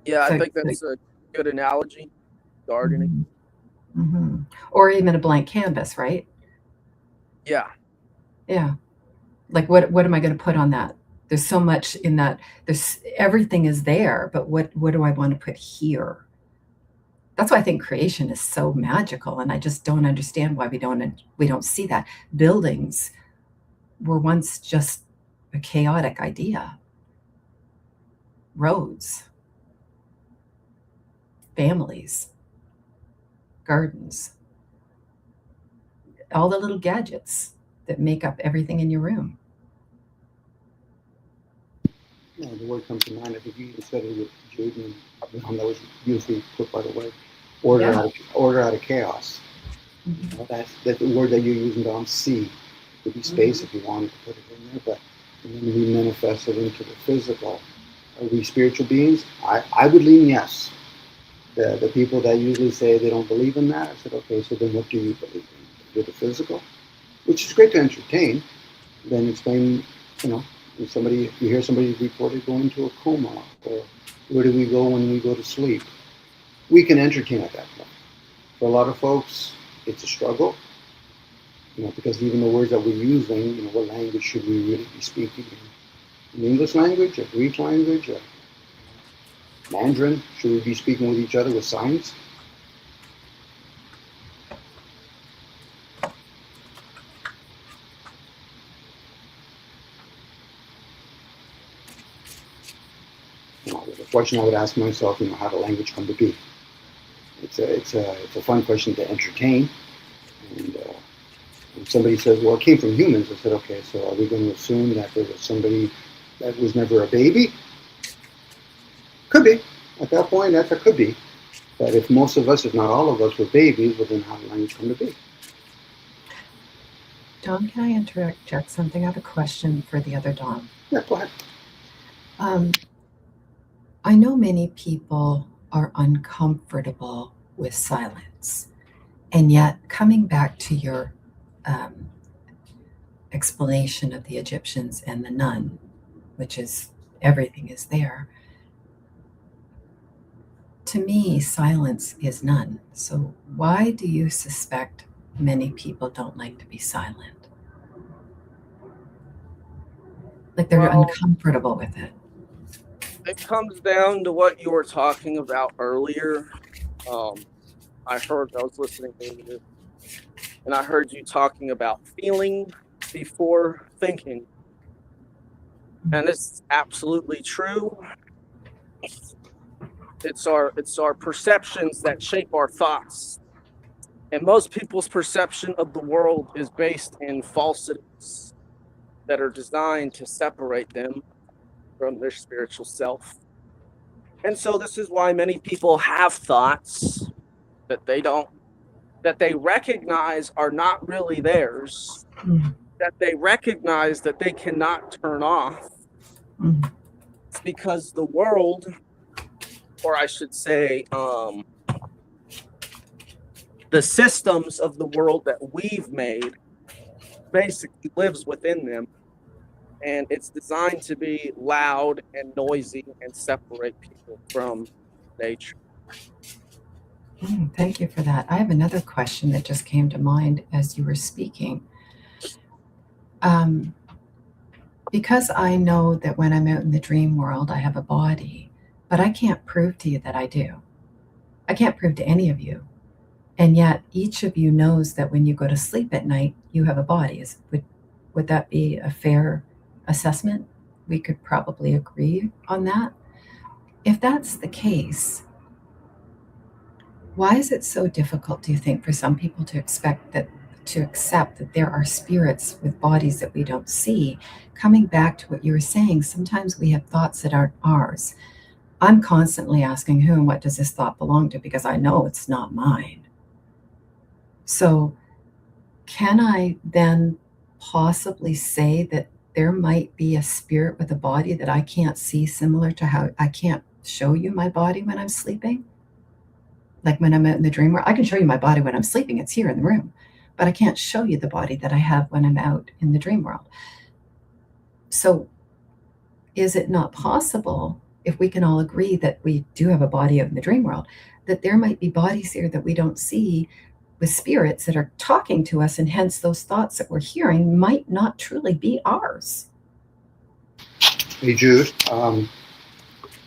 Yeah, I think that's a good analogy, gardening. Mm-hmm. Or even a blank canvas, right? Yeah. Yeah. Like what am I going to put on that? There's so much in that. Everything is there, but what do I want to put here? That's why I think creation is so magical, and I just don't understand why we don't see that. Buildings were once just a chaotic idea. Roads, families, gardens, all the little gadgets that make up everything in your room. You know, the word comes to mind. I think you even said it with Jaden. That was beautifully put, by the way. Order, Yeah. order out of chaos. Mhm. You know, that's the word that you're using, Dom. C. Could be space if you wanted to put it in there, but and then we manifest it into the physical. Are we spiritual beings? I would lean yes. The people that usually say they don't believe in that, I said, okay, so then what do you believe in? You're the physical, which is great to entertain. Then explain, you know, if you hear somebody reported going into a coma, or where do we go when we go to sleep? We can entertain at that point. For a lot of folks, it's a struggle, you know, because even the words that we're using, you know, what language should we really be speaking in? English language, or Greek language, or Mandarin? Should we be speaking with each other with signs? You know, the question I would ask myself, you know, how did language come to be? It's a fun question to entertain. And when somebody says, well, it came from humans, I said, okay, so are we going to assume that there was somebody that was never a baby? Could be. At that point, that's a could be. But if most of us, if not all of us, were babies, well, then how did language come to be? Dom, can I interject something? I have a question for the other Dom. Yeah, go ahead. I know many people are uncomfortable with silence. And yet, coming back to your explanation of the Egyptians and the nun, which is everything is there, to me, silence is none. So, why do you suspect many people don't like to be silent? Like they're Well, uncomfortable with it. it comes down to what you were talking about earlier. I was listening to you, and I heard you talking about feeling before thinking. And it's absolutely true. It's our perceptions that shape our thoughts. And most people's perception of the world is based in falsities that are designed to separate them from their spiritual self. And so this is why many people have thoughts that they recognize are not really theirs, Mhm. that they recognize that they cannot turn off. Mhm. It's because the world, or I should say, the systems of the world that we've made basically lives within them. And it's designed to be loud and noisy and separate people from nature. Thank you for that. I have another question that just came to mind as you were speaking. Because I know that when I'm out in the dream world, I have a body, but I can't prove to you that I do. I can't prove to any of you. And yet, each of you knows that when you go to sleep at night, you have a body. Would that be a fair assessment? We could probably agree on that. If that's the case, why is it so difficult, do you think, for some people to accept that there are spirits with bodies that we don't see? Coming back to what you were saying, sometimes we have thoughts that aren't ours. I'm constantly asking who and what does this thought belong to, because I know it's not mine. So can I then possibly say that there might be a spirit with a body that I can't see, similar to how I can't show you my body when I'm sleeping? Like when I'm out in the dream world, I can show you my body when I'm sleeping. It's here in the room, but I can't show you the body that I have when I'm out in the dream world. So is it not possible, if we can all agree that we do have a body out in the dream world, that there might be bodies here that we don't see with spirits that are talking to us, and hence those thoughts that we're hearing might not truly be ours? Hey, Jude. Am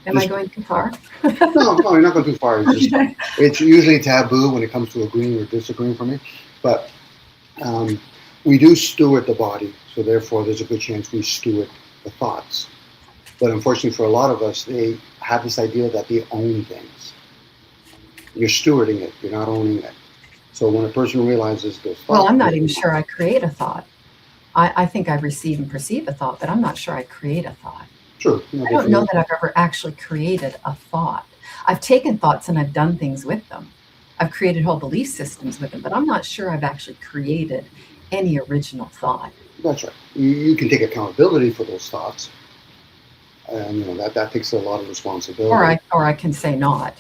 I going too far? No, you're not going too far. It's usually taboo when it comes to agreeing or disagreeing for me. But we do steward the body. So therefore, there's a good chance we steward the thoughts. But unfortunately for a lot of us, they have this idea that they own things. You're stewarding it, you're not owning it. So when a person realizes those thoughts... Well, I'm not even sure I create a thought. I think I receive and perceive a thought, but I'm not sure I create a thought. True. I don't know that I've ever actually created a thought. I've taken thoughts and I've done things with them. I've created whole belief systems with them, but I'm not sure I've actually created any original thought. That's right. You can take accountability for those thoughts. And that takes a lot of responsibility. Or I can say not.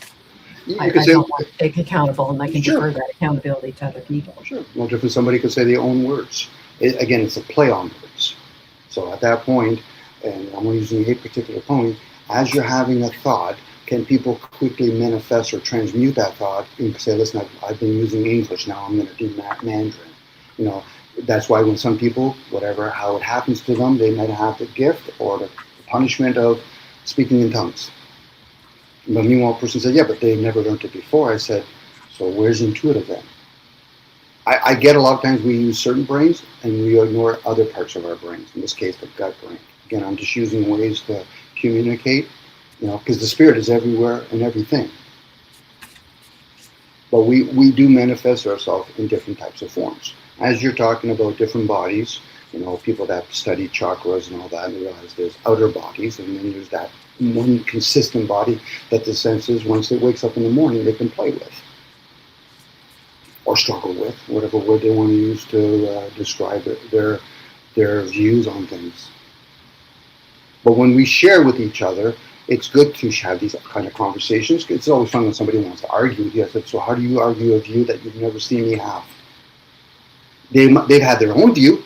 I say, don't want to take accountable, and I can defer that accountability to other people. Sure. No different. Somebody could say they own words. Again, it's a play on words. So at that point, and I'm using a particular point, as you're having a thought, can people quickly manifest or transmute that thought and say, listen, I've been using English, now I'm going to do Mandarin. That's why when some people, how it happens to them, they might have the gift or the punishment of speaking in tongues. But meanwhile, a person said, yeah, but they never learned it before. I said, so where's intuitive then? I get a lot of times we use certain brains and we ignore other parts of our brains, in this case, the gut brain. Again, I'm just using ways to communicate, because the spirit is everywhere and everything. But we do manifest ourselves in different types of forms. As you're talking about different bodies, people that study chakras and all that, and realize there's outer bodies, and then there's that one consistent body that the senses, once it wakes up in the morning, they can play with. Or struggle with, whatever word they want to use to describe their views on things. But when we share with each other, it's good to have these kind of conversations. It's always fun when somebody wants to argue with you. I said, so how do you argue a view that you've never seen me have? They've had their own view,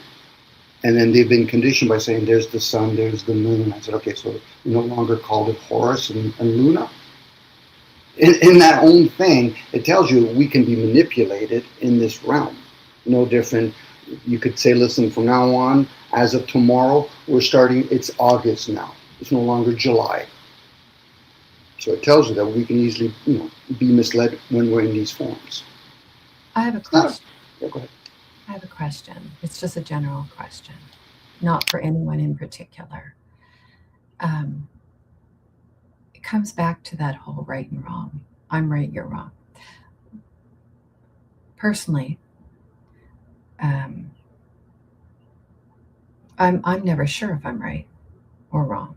and then they've been conditioned by saying, there's the sun, there's the moon. And I said, okay, so you no longer called it Horus and Luna? In that own thing, it tells you we can be manipulated in this realm. No different. You could say, listen, from now on, as of tomorrow, it's August now. It's no longer July. So it tells you that we can easily, be misled when we're in these forms. I have a question. Yeah, go ahead. I have a question. It's just a general question, not for anyone in particular. It comes back to that whole right and wrong. I'm right, you're wrong. Personally, I'm never sure if I'm right or wrong.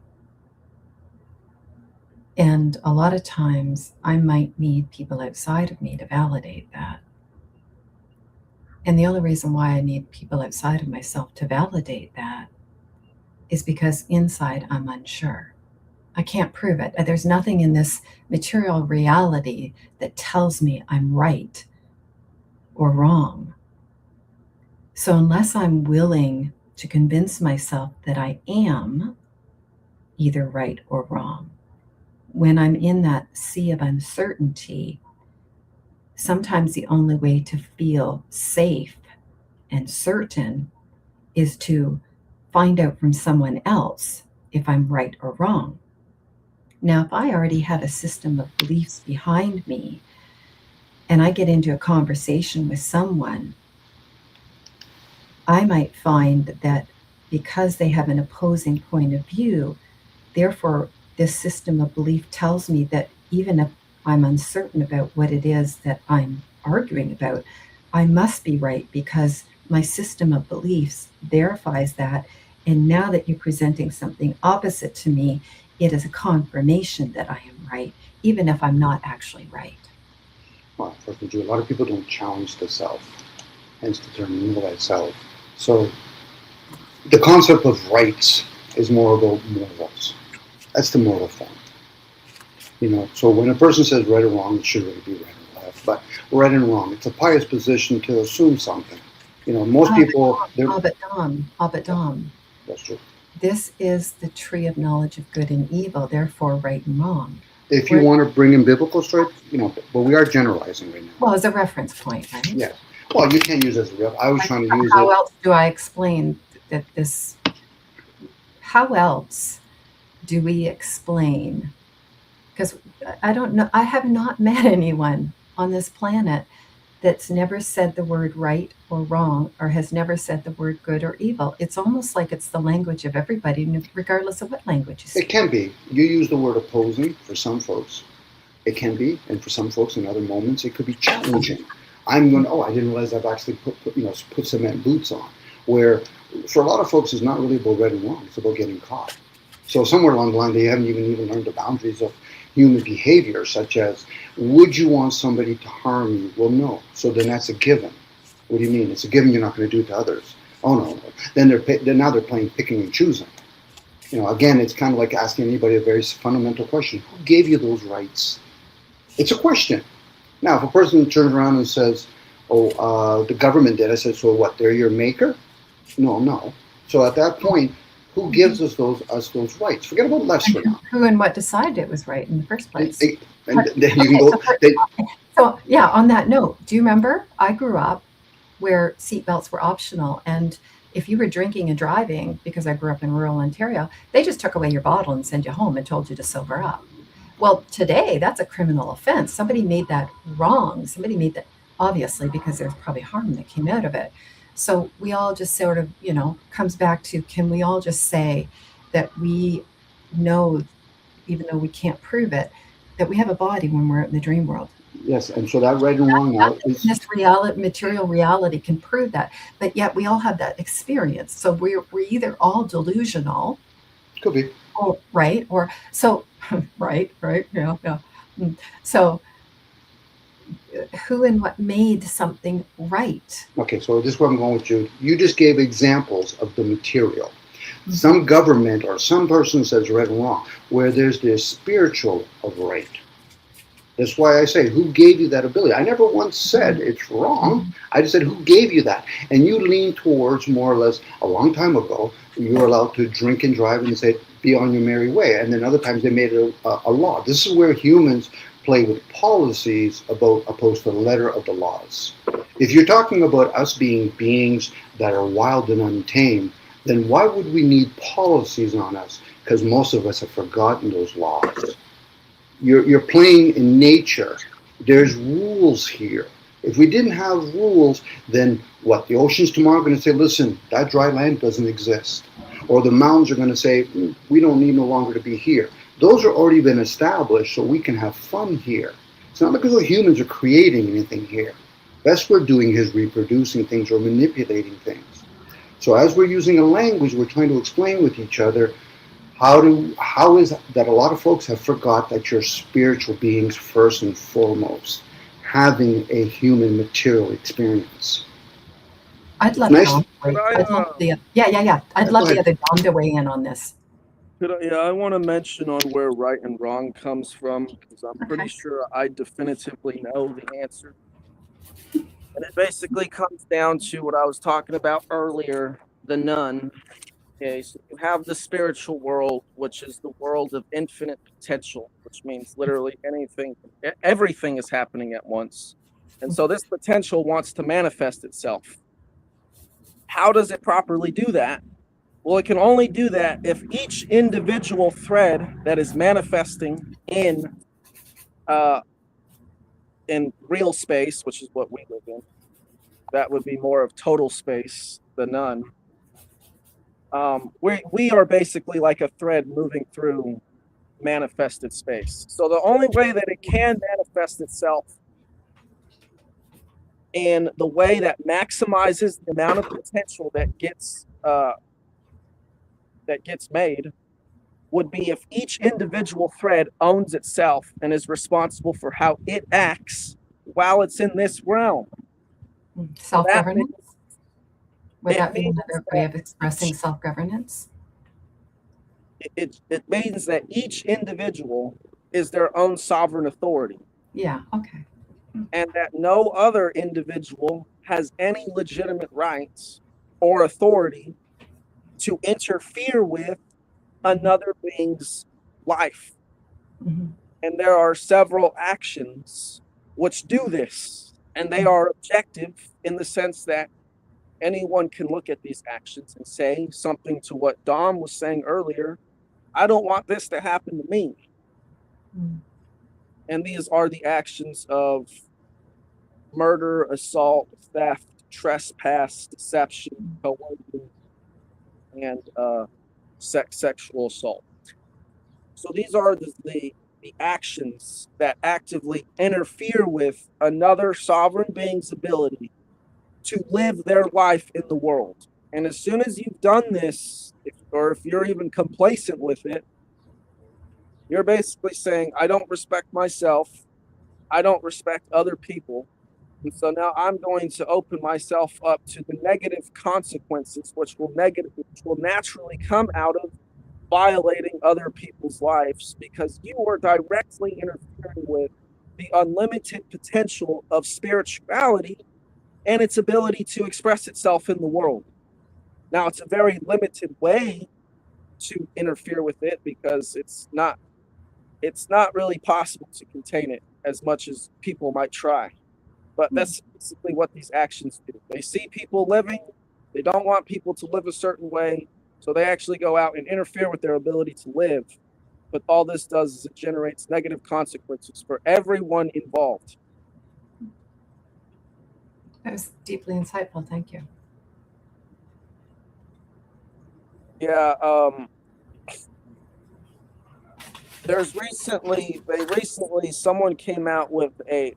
And a lot of times I might need people outside of me to validate that. And the only reason why I need people outside of myself to validate that is because inside I'm unsure. I can't prove it. There's nothing in this material reality that tells me I'm right or wrong. So unless I'm willing to convince myself that I am either right or wrong, when I'm in that sea of uncertainty, sometimes the only way to feel safe and certain is to find out from someone else if I'm right or wrong. Now, if I already have a system of beliefs behind me and I get into a conversation with someone, I might find that because they have an opposing point of view, therefore this system of belief tells me that even if I'm uncertain about what it is that I'm arguing about, I must be right because my system of beliefs verifies that. And now that you're presenting something opposite to me, it is a confirmation that I am right, even if I'm not actually right. Well, a lot of people don't challenge the self, hence the term know thyself. So the concept of rights is more about morals. That's the moral form. So when a person says right or wrong, it should really be right or left. But right and wrong, it's a pious position to assume something. Most people... Abadam. That's true. This is the tree of knowledge of good and evil, therefore right and wrong. If you want to bring in biblical straight, but we are generalizing right now. Well, as a reference point, right? Yes. Well, you can't use it as a real. I was trying to use How else do I explain that this? How else do we explain? Because I don't know. I have not met anyone on this planet that's never said the word right or wrong, or has never said the word good or evil. It's almost like it's the language of everybody, regardless of what language you It speak. can be. You use the word opposing for some folks. It can be, and for some folks in other moments, it could be challenging. I'm going, oh, I didn't realize I've actually put cement boots on. Where for a lot of folks, it's not really about right and wrong. It's about getting caught. So somewhere along the line, they haven't even learned the boundaries of human behavior, such as, would you want somebody to harm you? Well, no. So then that's a given. What do you mean? It's a given you're not going to do it to others. Oh no. Then now they're playing picking and choosing. Again, it's kind of like asking anybody a very fundamental question: who gave you those rights? It's a question. Now, if a person turns around and says, "Oh, the government did," I said, "So what? They're your maker?" No, no. So at that point, who gives us those rights? Forget about lefts for now. Who and what decided it was right in the first And, place? and then you can Okay, go. so yeah, on that note, do you remember I grew up where seatbelts were optional, and if you were drinking and driving, because I grew up in rural Ontario, they just took away your bottle and sent you home and told you to sober up. Well, today that's a criminal offense. Somebody made that wrong. Somebody made that, obviously, because there's probably harm that came out of it. So we all just sort of, comes back to, can we all just say that we know, even though we can't prove it, that we have a body when we're in the dream world? Yes, and so that right and wrong now Nothing in is this reality, material reality, can prove that, but yet we all have that experience. So we're either all delusional, could be. or right, or so right, yeah, yeah. So who and what made something right? Okay, so this is where I'm going with Jude. You just gave examples of the material. Mhm. Some government or some person says right and wrong, where there's this spiritual of right. That's why I say, who gave you that ability? I never once said it's wrong. I just said, who gave you that? And you lean towards more or less a long time ago, you were allowed to drink and drive and they said, be on your merry way. And then other times they made it a law. This is where humans play with policies opposed to the letter of the laws. If you're talking about us being beings that are wild and untamed, then why would we need policies on us? Because most of us have forgotten those laws. You're playing in nature. There's rules here. If we didn't have rules, then what? The oceans tomorrow are going to say, listen, that dry land doesn't exist. Or the mountains are going to say, we don't need no longer to be here. Those are already been established so we can have fun here. It's not because the humans are creating anything here. Best we're doing is reproducing things or manipulating things. So as we're using a language, we're trying to explain with each other how is that a lot of folks have forgot that you're spiritual beings first and foremost, having a human material experience. I'd It's love nice. Dom. Could I, I'd love the yeah. I'd Go love the ahead. other Dom to weigh in on this. I want to mention on where right and wrong comes from, because I'm pretty Okay. sure I definitively know the answer. And it basically comes down to what I was talking about earlier, the nun. Okay, so you have the spiritual world, which is the world of infinite potential, which means literally everything is happening at once. And so this potential wants to manifest itself. How does it properly do that? Well, it can only do that if each individual thread that is manifesting uh, in real space, which is what we live in, that would be more of total space, the none. We are basically like a thread moving through manifested space. So the only way that it can manifest itself in the way that maximizes the amount of potential that gets made would be if each individual thread owns itself and is responsible for how it acts while it's in this realm. So that Self-governance. Would it that be means another way that of expressing self-governance? it means that each individual is their own sovereign authority, Yeah. Okay. and that no other individual has any legitimate rights or authority to interfere with another being's life. Mhm. And there are several actions which do this, and they are objective in the sense that anyone can look at these actions and say something to what Dom was saying earlier. I don't want this to happen to me. Mm. And these are the actions of murder, assault, theft, trespass, deception, coercion, and sexual assault. So these are the actions that actively interfere with another sovereign being's ability to live their life in the world. And as soon as you've done this, or if you're even complacent with it, you're basically saying, I don't respect myself. I don't respect other people. And so now I'm going to open myself up to the negative consequences, which will naturally come out of violating other people's lives, because you are directly interfering with the unlimited potential of spirituality and its ability to express itself in the world. Now, it's a very limited way to interfere with it, because it's not really possible to contain it as much as people might try. But that's basically what these actions do. They see people living, they don't want people to live a certain way, so they actually go out and interfere with their ability to live. But all this does is it generates negative consequences for everyone involved. That was deeply insightful. Thank you. Yeah, recently someone came out with a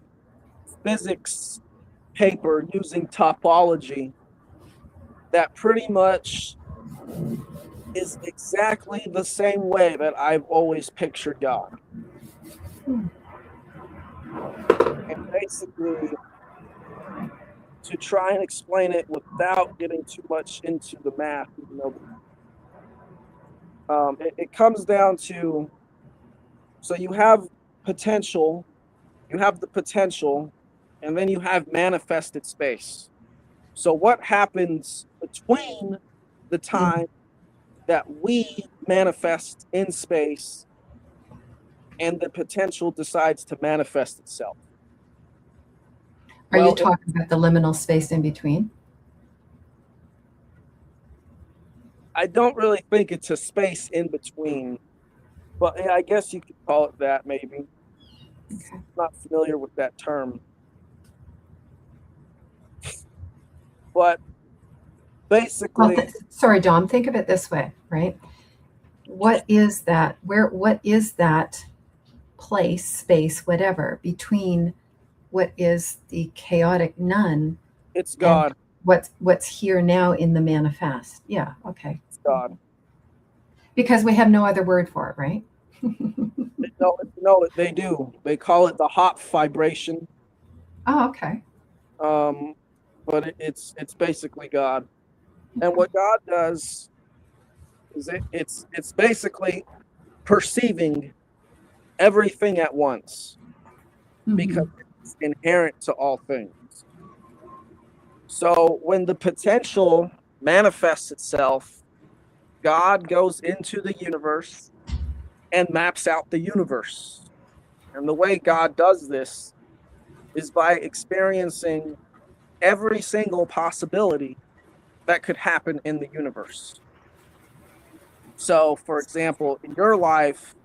physics paper using topology that pretty much is exactly the same way that I've always pictured God. And basically, to try and explain it without getting too much into the math, it comes down to, so you have potential, you have the potential, and then you have manifested space. So what happens between the time that we manifest in space and the potential decides to manifest itself? Are you talking about the liminal space in between? I don't really think it's a space in between, but I guess you could call it that, maybe. Okay. I'm not familiar with that term. But basically... Well, sorry, Dom, think of it this way, right? What is that? What is that place, space, whatever, between what is the chaotic none? It's God. What's here now in the manifest? Yeah, okay. It's God. Because we have no other word for it, right? No, they do. They call it the hot vibration. Oh, okay. But it's basically God. And what God does is it's basically perceiving everything at once, because it's inherent to all things. So when the potential manifests itself, God goes into the universe and maps out the universe. And the way God does this is by experiencing every single possibility that could happen in the universe. So, for example, in your life,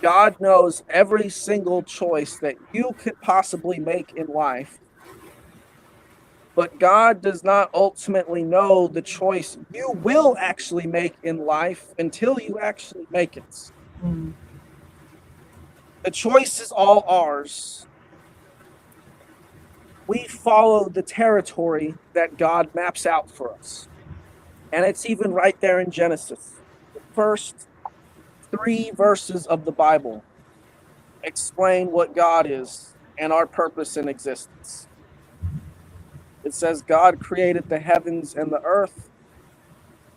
God knows every single choice that you could possibly make in life, but God does not ultimately know the choice you will actually make in life until you actually make it. The choice is all ours. We follow the territory that God maps out for us. And it's even right there in Genesis. The first 3 verses of the Bible explain what God is and our purpose in existence. It says God created the heavens and the earth,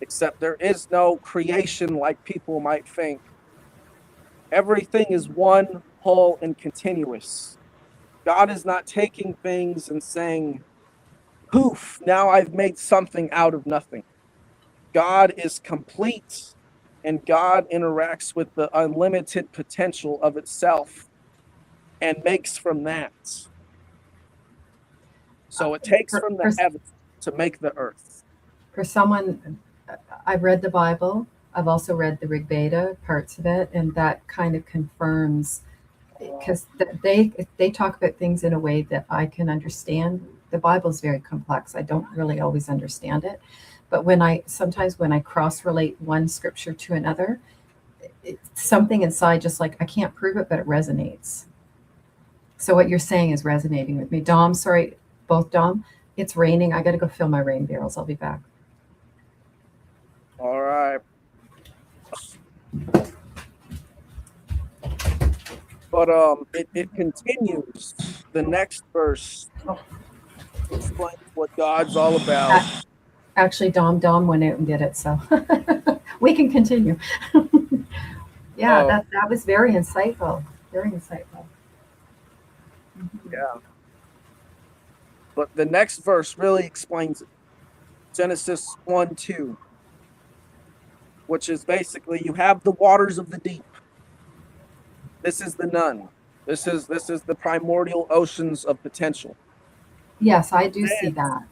except there is no creation like people might think. Everything is one, whole, and continuous. God is not taking things and saying, poof, now I've made something out of nothing. God is complete, and God interacts with the unlimited potential of itself and makes from that. So it takes from the heavens to make the earth. For someone, I've read the Bible. I've also read the Rig Veda, parts of it, and that kind of confirms because they talk about things in a way that I can understand. The Bible is very complex. I don't really always understand it, but sometimes when I cross relate one scripture to another, something inside just like I can't prove it, but it resonates. So what you're saying is resonating with me. Dom, sorry, both Dom. It's raining. I got to go fill my rain barrels. I'll be back. All right. But it continues. The next verse explains what God's all about. Actually, Dom went out and did it, so we can continue. Yeah, that was very insightful. Very insightful. Yeah. But the next verse really explains it. Genesis 1:2, which is basically you have the waters of the deep. This is the none. This is the primordial oceans of potential. Yes, I do see that.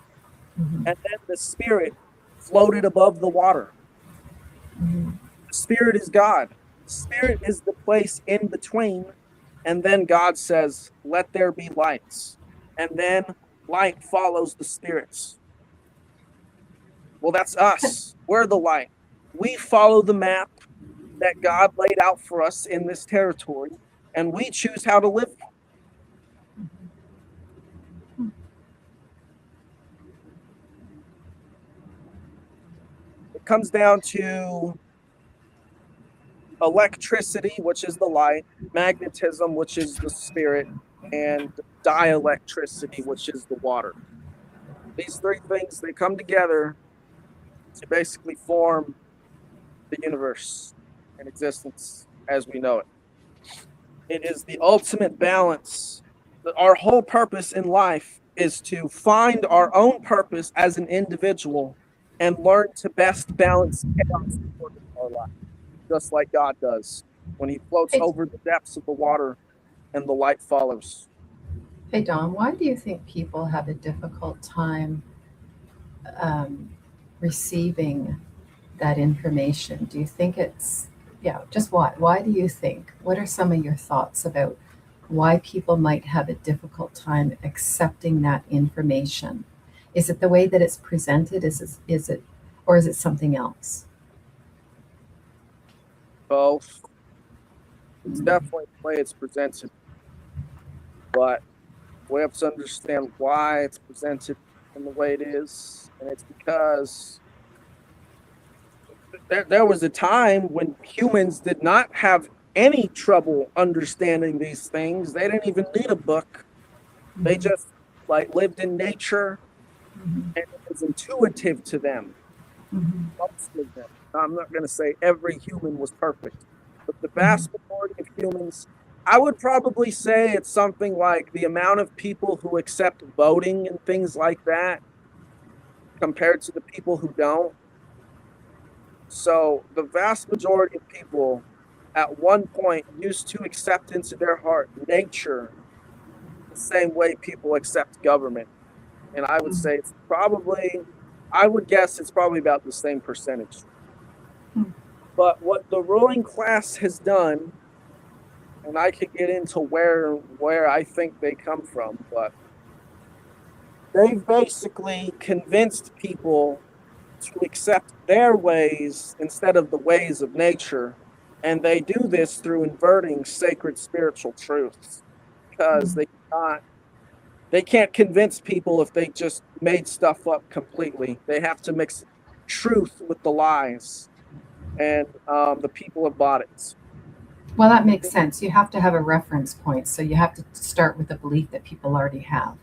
Mm-hmm. And then the Spirit floated above the water. Mm-hmm. The Spirit is God. The Spirit is the place in between. And then God says, let there be lights. And then light follows the spirits. Well, that's us. We're the light. We follow the map that God laid out for us in this territory, and we choose how to live. It comes down to electricity, which is the light, magnetism, which is the spirit, and dielectricity, which is the water. These three things, they come together to basically form the universe and existence as we know it. It is the ultimate balance. Our whole purpose in life is to find our own purpose as an individual and learn to best balance chaos in our life, just like God does when he floats over the depths of the water and the light follows. Hey, Don, why do you think people have a difficult time receiving that information? Do you think it's, just why? Why do you think? What are some of your thoughts about why people might have a difficult time accepting that information? Is it the way that it's presented? Is it, or is it something else? Both. It's definitely the way it's presented, but we have to understand why it's presented in the way it is, and it's because there was a time when humans did not have any trouble understanding these things. They didn't even need a book. Mm-hmm. They just lived in nature, mm-hmm. and it was intuitive to them. Mm-hmm. Most of them. I'm not going to say every human was perfect, but the vast majority of humans, I would probably say it's something like the amount of people who accept voting and things like that compared to the people who don't. So the vast majority of people at one point used to accept into their heart nature the same way people accept government. And I would say I would guess it's probably about the same percentage. But what the ruling class has done, and I could get into where I think they come from, but they've basically convinced people to accept their ways instead of the ways of nature. And they do this through inverting sacred spiritual truths, because they can't convince people if they just made stuff up completely. They have to mix truth with the lies, and the people have bought it. Well, that makes sense. You have to have a reference point, so you have to start with a belief that people already have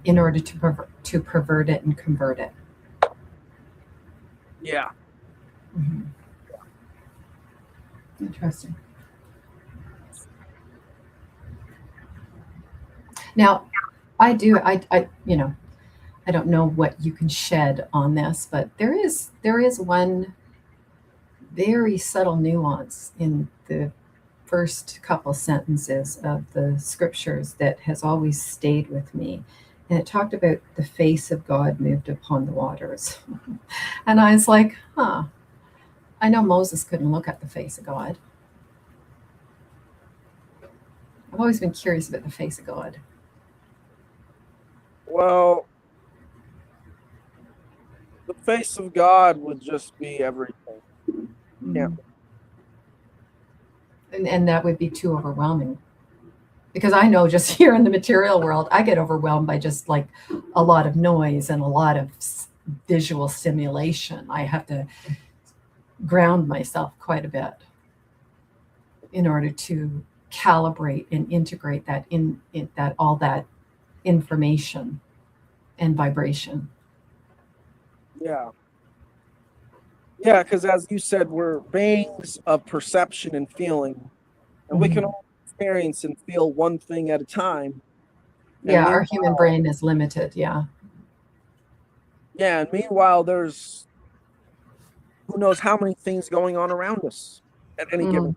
in order to pervert it and convert it. Yeah. Mm-hmm. Interesting. Now, I don't know what you can shed on this, but there is one very subtle nuance in the first couple sentences of the scriptures that has always stayed with me. And it talked about the face of God moved upon the waters. And I was like, I know Moses couldn't look at the face of God. I've always been curious about the face of God. Well, the face of God would just be everything. Yeah. And that would be too overwhelming. Because I know just here in the material world, I get overwhelmed by just like a lot of noise and a lot of visual stimulation. I have to ground myself quite a bit in order to calibrate and integrate that in that all that information and vibration. Yeah. Yeah, because as you said, we're beings of perception and feeling, and we can only experience and feel one thing at a time. Yeah, our human brain is limited. Yeah. Yeah, and meanwhile, there's who knows how many things going on around us at any given.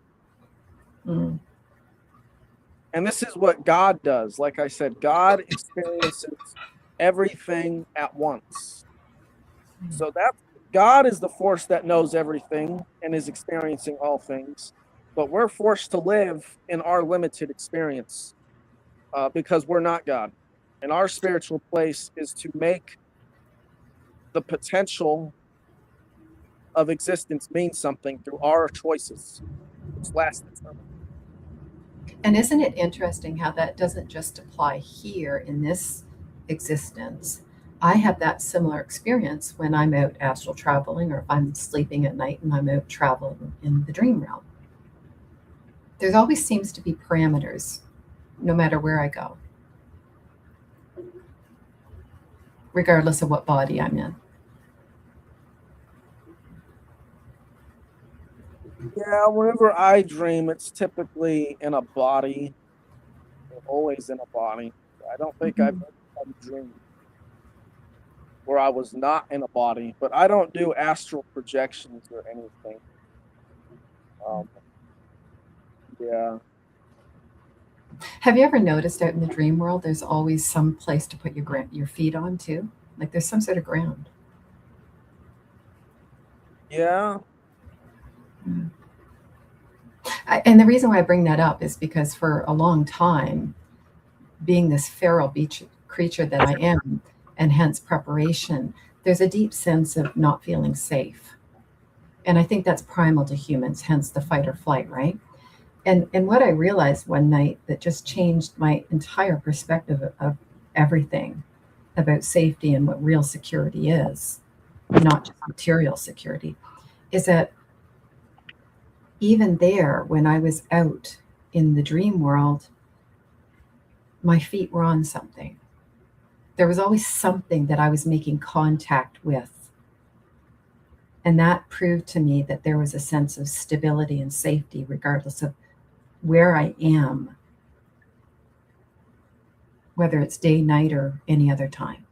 And this is what God does. Like I said, God experiences everything at once. So that God is the force that knows everything and is experiencing all things. But we're forced to live in our limited experience because we're not God. And our spiritual place is to make the potential of existence mean something through our choices, which last eternity. And isn't it interesting how that doesn't just apply here in this existence? I have that similar experience when I'm out astral traveling or if I'm sleeping at night and I'm out traveling in the dream realm. There always seems to be parameters no matter where I go, regardless of what body I'm in. Yeah, whenever I dream, it's typically in a body, always in a body. I don't think I've ever had a dream where I was not in a body, but I don't do astral projections or anything. Yeah. Have you ever noticed out in the dream world, there's always some place to put your feet on too? Like there's some sort of ground. Yeah. And the reason why I bring that up is because for a long time, being this feral beach creature that I am, and hence preparation, there's a deep sense of not feeling safe. And I think that's primal to humans, hence the fight or flight, right? And what I realized one night that just changed my entire perspective of everything about safety and what real security is, not just material security, is that even there, when I was out in the dream world, my feet were on something. There was always something that I was making contact with. And that proved to me that there was a sense of stability and safety, regardless of where I am, whether it's day, night, or any other time.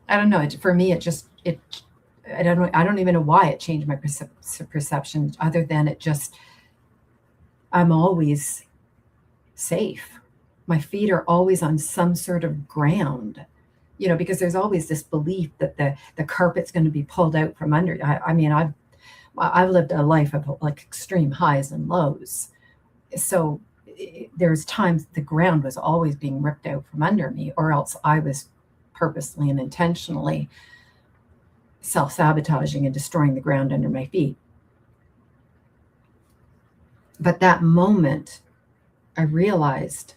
I don't know. For me, I don't even know why it changed my perception, other than I'm always safe. My feet are always on some sort of ground, because there's always this belief that the carpet's going to be pulled out from under. I mean, I've lived a life of like extreme highs and lows. So there's times the ground was always being ripped out from under me, or else I was purposely and intentionally self-sabotaging and destroying the ground under my feet. But that moment, I realized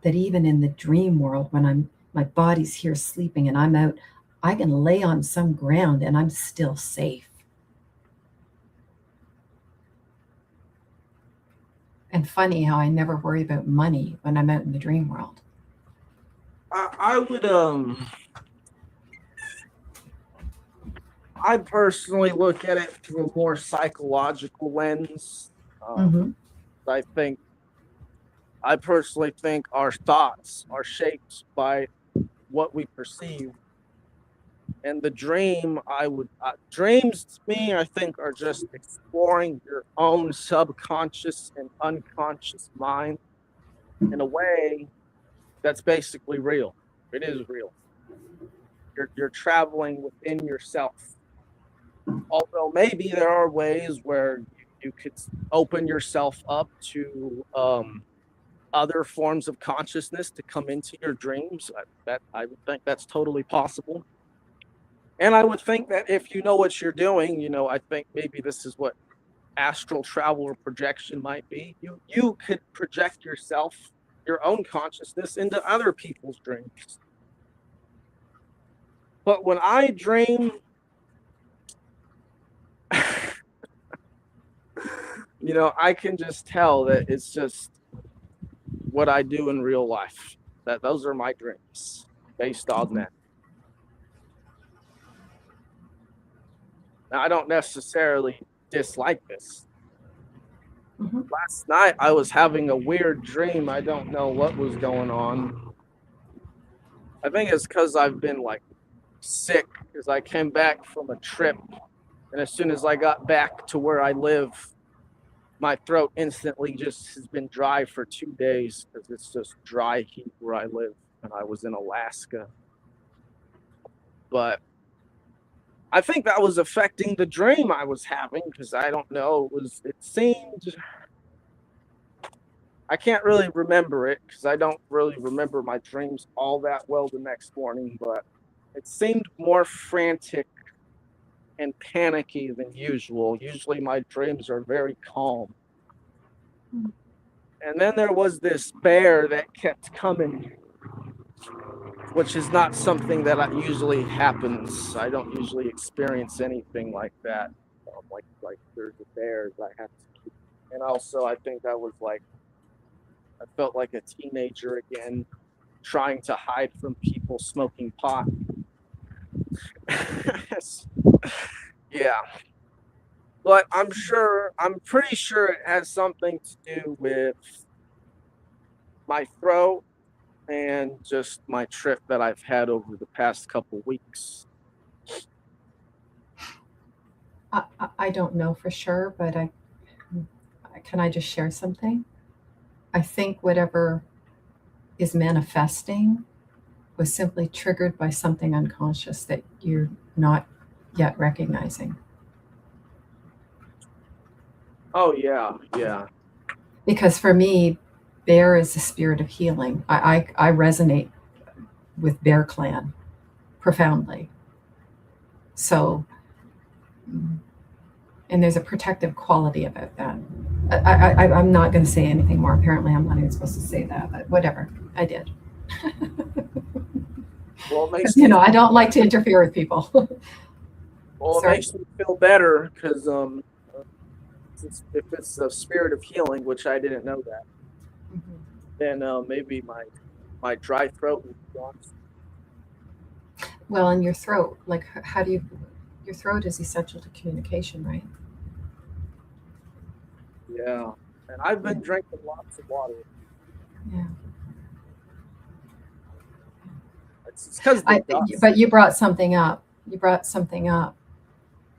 that even in the dream world, when my body's here sleeping and I'm out, I can lay on some ground and I'm still safe. And funny how I never worry about money when I'm out in the dream world. I personally look at it through a more psychological lens. I personally think our thoughts are shaped by what we perceive. And the dream, dreams to me, I think, are just exploring your own subconscious and unconscious mind in a way that's basically real. It is real. You're traveling within yourself. Although maybe there are ways where You could open yourself up to other forms of consciousness to come into your dreams. I would think that's totally possible. And I would think that if you know what you're doing, I think maybe this is what astral travel or projection might be. You could project yourself, your own consciousness, into other people's dreams. But when I dream, I can just tell that it's just what I do in real life. That those are my dreams based on that. Now, I don't necessarily dislike this. Mhm. Last night I was having a weird dream. I don't know what was going on. I think it's because I've been like sick, because I came back from a trip, and as soon as I got back to where I live, my throat instantly just has been dry for 2 days, because it's just dry heat where I live, and I was in Alaska. But I think that was affecting the dream I was having, because I don't know, it seemed, I can't really remember it because I don't really remember my dreams all that well the next morning, but it seemed more frantic and panicky than usual. Usually my dreams are very calm. And then there was this bear that kept coming, which is not something that usually happens. I don't usually experience anything like that. Like there's a bear that I have to keep. And also I think I felt like a teenager again, trying to hide from people smoking pot. Yeah. But I'm pretty sure it has something to do with my throat and just my trip that I've had over the past couple weeks. I don't know for sure, but can I just share something? I think whatever is manifesting was simply triggered by something unconscious that you're not yet recognizing. Oh, yeah. Because for me, bear is the spirit of healing. I resonate with Bear Clan profoundly. So, and there's a protective quality about that. I'm not going to say anything more. Apparently, I'm not even supposed to say that, but whatever. I did. Well, it makes I don't like to interfere with people. it makes me feel better because if it's a spirit of healing, which I didn't know that, then maybe my dry throat will be gone. Well, in your throat, like how do you? Your throat is essential to communication, right? Yeah, and I've been drinking lots of water. Yeah. It's because but you brought something up.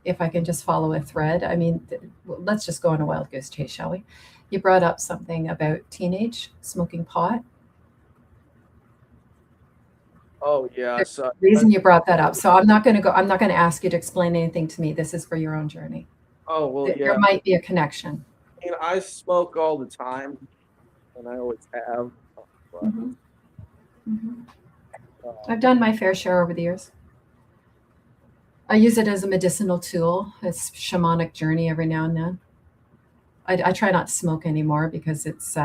If I can just follow a thread, I mean, let's just go on a wild goose chase, shall we? You brought up something about teenage smoking pot. Oh yeah. The reason you brought that up. So I'm not going to ask you to explain anything to me. This is for your own journey. Oh well, yeah. There might be a connection. I smoke all the time, and I always have. But, I've done my fair share over the years. I use it as a medicinal tool. It's shamanic journey every now and then. I try not to smoke anymore because it's.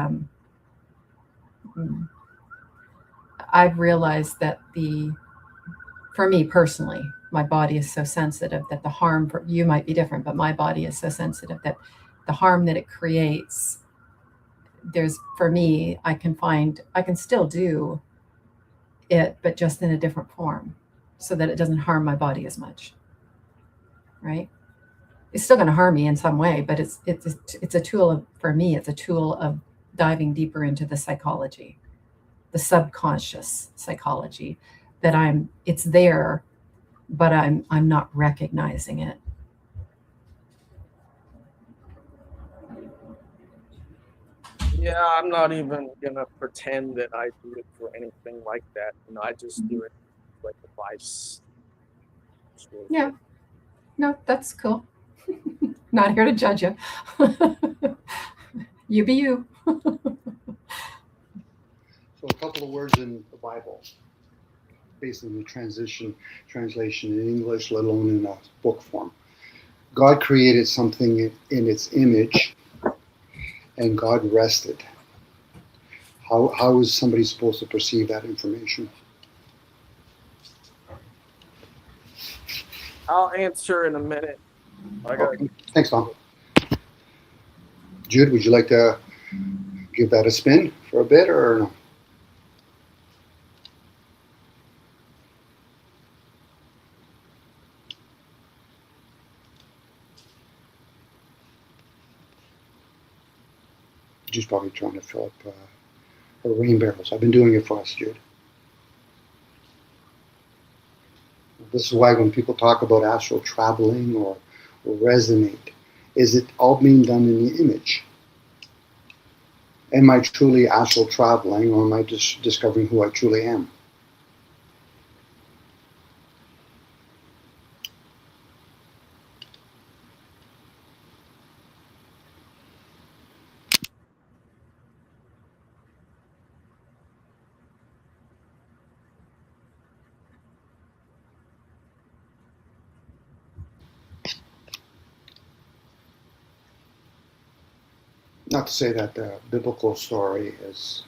I've realized that for me personally, my body is so sensitive that the harm for you might be different, but my body is so sensitive that the harm that it creates, for me, I can still do it, but just in a different form so that it doesn't harm my body as much. Right? It's still going to harm me in some way, but it's a tool for me. It's a tool of diving deeper into the psychology, the subconscious psychology that it's there, but I'm not recognizing it. Yeah, I'm not even gonna pretend that I do it for anything like that. I just do it like a vice. Yeah. No, that's cool. Not here to judge you. You be you. So a couple of words in the Bible, based on the translation in English, let alone in a book form. God created something in its image, and God rested. How is somebody supposed to perceive that information? I'll answer in a minute. Okay. Thanks, Tom. Jude, would you like to give that a spin for a bit, or no? Jude's probably trying to fill up her rain barrels. I've been doing it for us, Jude. This is why when people talk about astral traveling or resonate, is it all being done in the image? Am I truly astral traveling, or am I just discovering who I truly am? Not to say that the biblical story is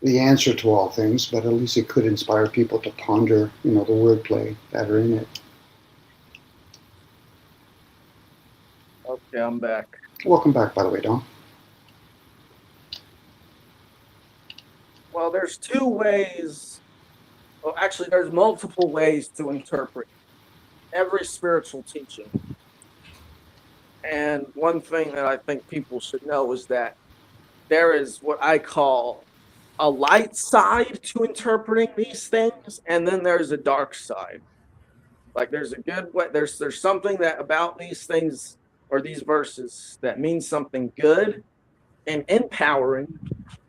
the answer to all things, but at least it could inspire people to ponder, the wordplay that are in it. Okay, I'm back. Welcome back, by the way, Don. Well, there's two ways. Well, actually, there's multiple ways to interpret every spiritual teaching. And one thing that I think people should know is that there is what I call a light side to interpreting these things, and then there's a dark side. Like there's a good way, there's something that about these things or these verses that means something good and empowering.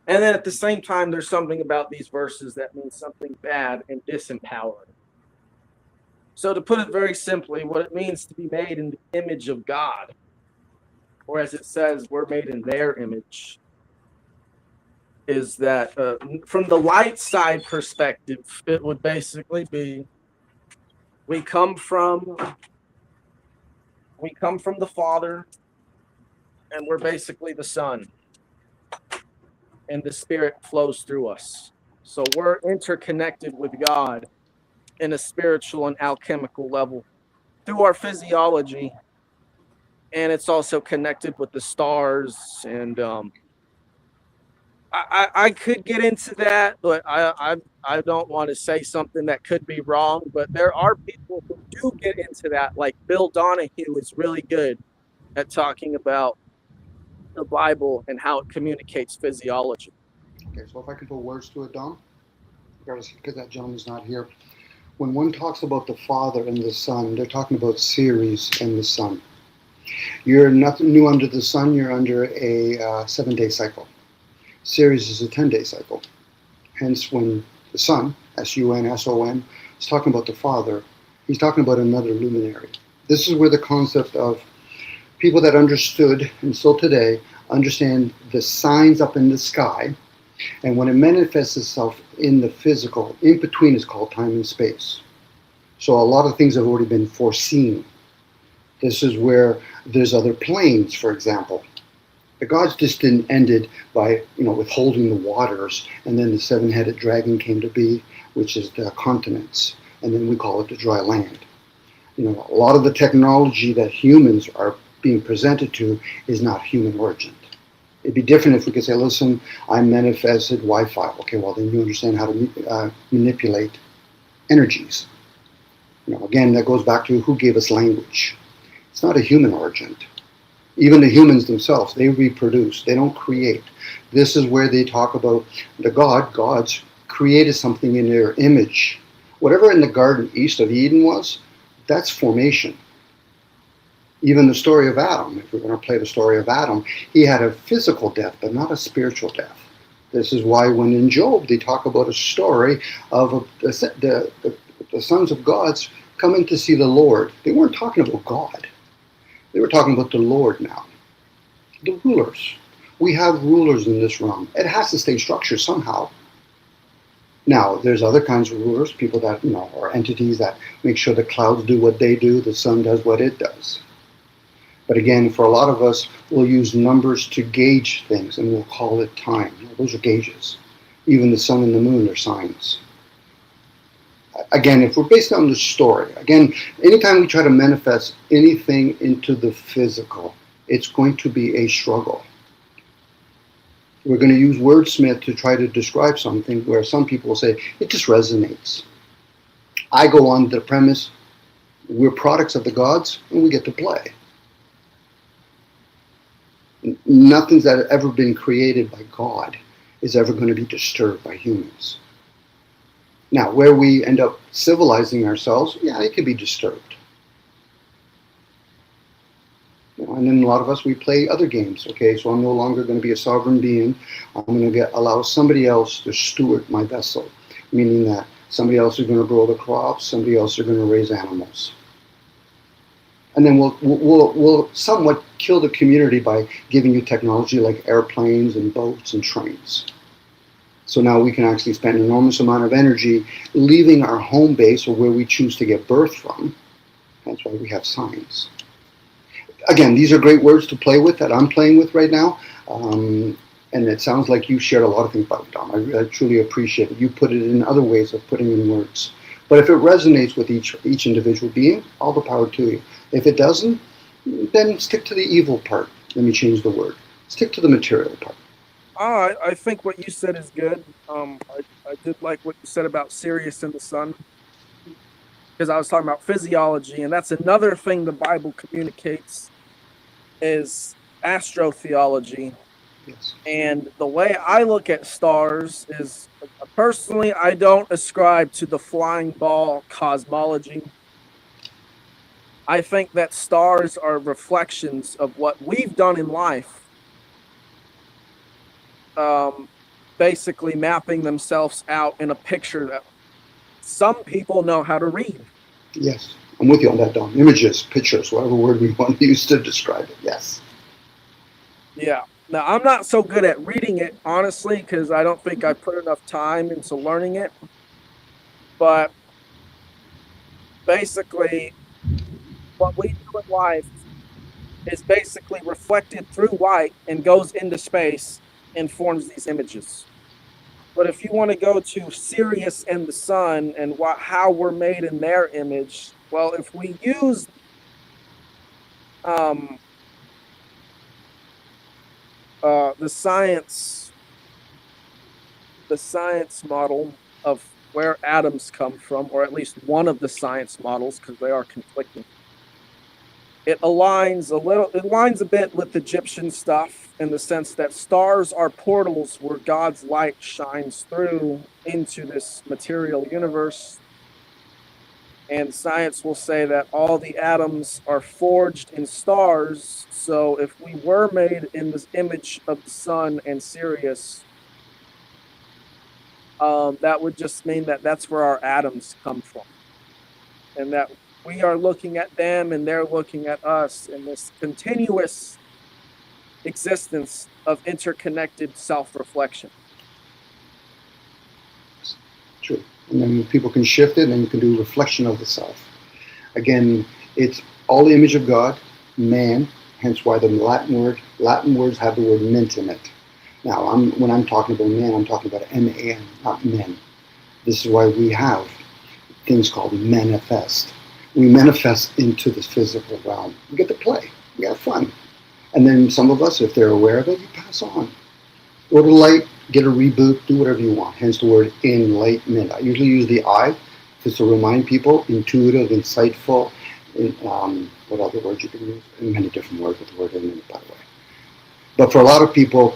And then at the same time, there's something about these verses that means something bad and disempowering. So to put it very simply, what it means to be made in the image of God, or as it says, we're made in their image, is that from the light side perspective, it would basically be we come from the Father, and we're basically the Son, and the Spirit flows through us. So we're interconnected with God in a spiritual and alchemical level through our physiology, and it's also connected with the stars. And I could get into that, but I don't want to say something that could be wrong. But there are people who do get into that, like Bill Donahue is really good at talking about the Bible and how it communicates physiology. Okay, so if I can put words to it, Don, regardless because that gentleman's not here. When one talks about the Father and the Son, they're talking about Ceres and the Sun. You're nothing new under the sun. You're under a 7-day cycle. Ceres is a 10-day cycle. Hence, when the Sun, S-U-N, is talking about the Father, he's talking about another luminary. This is where the concept of people that understood, and still today, understand the signs up in the sky, and when it manifests itself in the physical, in between is called time and space. So a lot of things have already been foreseen. This is where there's other planes, for example. The gods just didn't end it by, withholding the waters, and then the seven-headed dragon came to be, which is the continents, and then we call it the dry land. A lot of the technology that humans are being presented to is not human origin. It'd be different if we could say, listen, I manifested Wi-Fi. Okay, well, then you understand how to manipulate energies. Again, that goes back to who gave us language. It's not a human origin. Even the humans themselves, they reproduce. They don't create. This is where they talk about the gods created something in their image. Whatever in the garden east of Eden was, that's formation. Even the story of Adam, if we're going to play the story of Adam, he had a physical death, but not a spiritual death. This is why when in Job they talk about a story of the sons of gods coming to see the Lord. They weren't talking about God. They were talking about the Lord now. The rulers. We have rulers in this realm. It has to stay structured somehow. Now, there's other kinds of rulers, people that, are entities that make sure the clouds do what they do, the sun does what it does. But again, for a lot of us, we'll use numbers to gauge things, and we'll call it time. Those are gauges. Even the sun and the moon are signs. Again, if we're based on the story, again, anytime we try to manifest anything into the physical, it's going to be a struggle. We're going to use wordsmith to try to describe something where some people will say, it just resonates. I go on the premise, we're products of the gods, and we get to play. Nothing's that ever been created by God is ever going to be disturbed by humans. Now, where we end up civilizing ourselves, yeah, it can be disturbed. And then a lot of us, we play other games. Okay, so I'm no longer going to be a sovereign being. I'm going to allow somebody else to steward my vessel, meaning that somebody else is going to grow the crops, somebody else is going to raise animals. And then we'll somewhat kill the community by giving you technology like airplanes and boats and trains. So now we can actually spend an enormous amount of energy leaving our home base or where we choose to get birth from. That's why we have science. Again, these are great words to play with that I'm playing with right now. And it sounds like you shared a lot of things about it, Dom. I truly appreciate it. You put it in other ways of putting in words. But if it resonates with each individual being, all the power to you. If it doesn't, then stick to the evil part. Let me change the word. Stick to the material part. I think what you said is good. I did like what you said about Sirius and the sun, because I was talking about physiology, and that's another thing the Bible communicates is astrotheology. Yes. And the way I look at stars is, personally, I don't ascribe to the flying ball cosmology. I think that stars are reflections of what we've done in life, basically mapping themselves out in a picture that some people know how to read. Yes, I'm with you on that, Dom. Images, pictures, whatever word we want to use to describe it. Yes. Yeah. Now, I'm not so good at reading it, honestly, because I don't think I put enough time into learning it. But basically, what we do in life is basically reflected through light and goes into space and forms these images. But if you want to go to Sirius and the sun and how we're made in their image, well, if we use the science model of where atoms come from, or at least one of the science models, because they are conflicting, it aligns a bit with Egyptian stuff in the sense that stars are portals where God's light shines through into this material universe. And science will say that all the atoms are forged in stars. So if we were made in this image of the sun and Sirius, that would just mean that that's where our atoms come from. And that we are looking at them and they're looking at us in this continuous existence of interconnected self-reflection. True. And then people can shift it and you can do reflection of the self. Again, it's all the image of God, man, hence why the Latin words have the word ment in it. Now, when I'm talking about man, I'm talking about M-A-N, not men. This is why we have things called manifest. We manifest into the physical realm. We get to play. We have fun. And then some of us, if they're aware of it, you pass on. Go to light, get a reboot, do whatever you want. Hence the word enlightenment. I usually use the I just to remind people, intuitive, insightful. What other words you can use? Many different words with the word in it, by the way. But for a lot of people,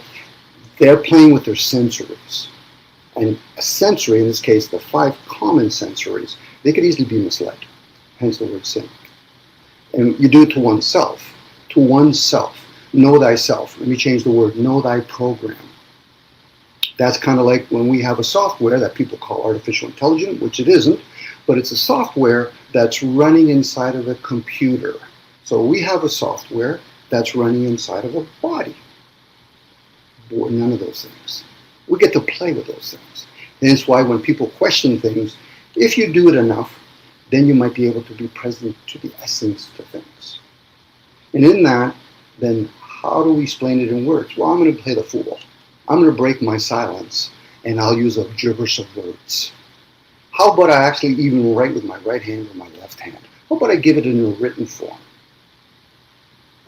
they're playing with their sensories. And a sensory, in this case, the 5 common sensories, they could easily be misled. Hence the word sin. And you do it to oneself. To oneself. Know thyself. Let me change the word. Know thy program. That's kind of like when we have a software that people call artificial intelligence, which it isn't, but it's a software that's running inside of a computer. So we have a software that's running inside of a body. Boy, none of those things. We get to play with those things. And it's why when people question things, if you do it enough, then you might be able to be present to the essence of things. And in that, then how do we explain it in words? Well, I'm going to play the fool. I'm going to break my silence, and I'll use a gibberish of words. How about I actually even write with my right hand or my left hand? How about I give it in a written form?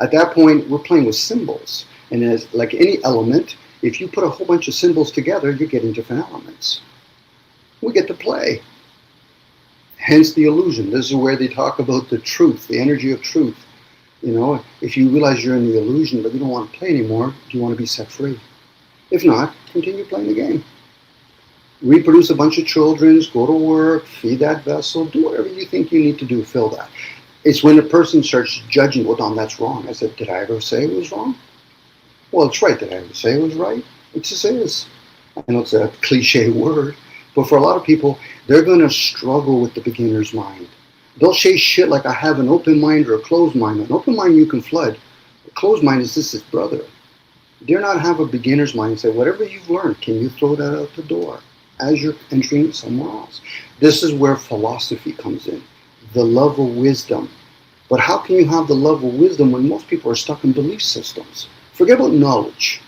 At that point, we're playing with symbols. And as like any element, if you put a whole bunch of symbols together, you're getting different elements. We get to play. Hence the illusion. This is where they talk about the truth, the energy of truth. You know, if you realize you're in the illusion, but you don't want to play anymore, do you want to be set free? If not, continue playing the game. Reproduce a bunch of children, go to work, feed that vessel, do whatever you think you need to do, fill that. It's when a person starts judging, well, Don, that's wrong. I said, did I ever say it was wrong? Well, it's right. Did I ever say it was right? It just is. I know it's a cliche word, but for a lot of people, they're going to struggle with the beginner's mind. They'll say shit like, I have an open mind or a closed mind. An open mind you can flood. A closed mind is this brother. Dare not have a beginner's mind and say, whatever you've learned, can you throw that out the door as you're entering somewhere else? This is where philosophy comes in, the love of wisdom. But how can you have the love of wisdom when most people are stuck in belief systems? Forget about knowledge.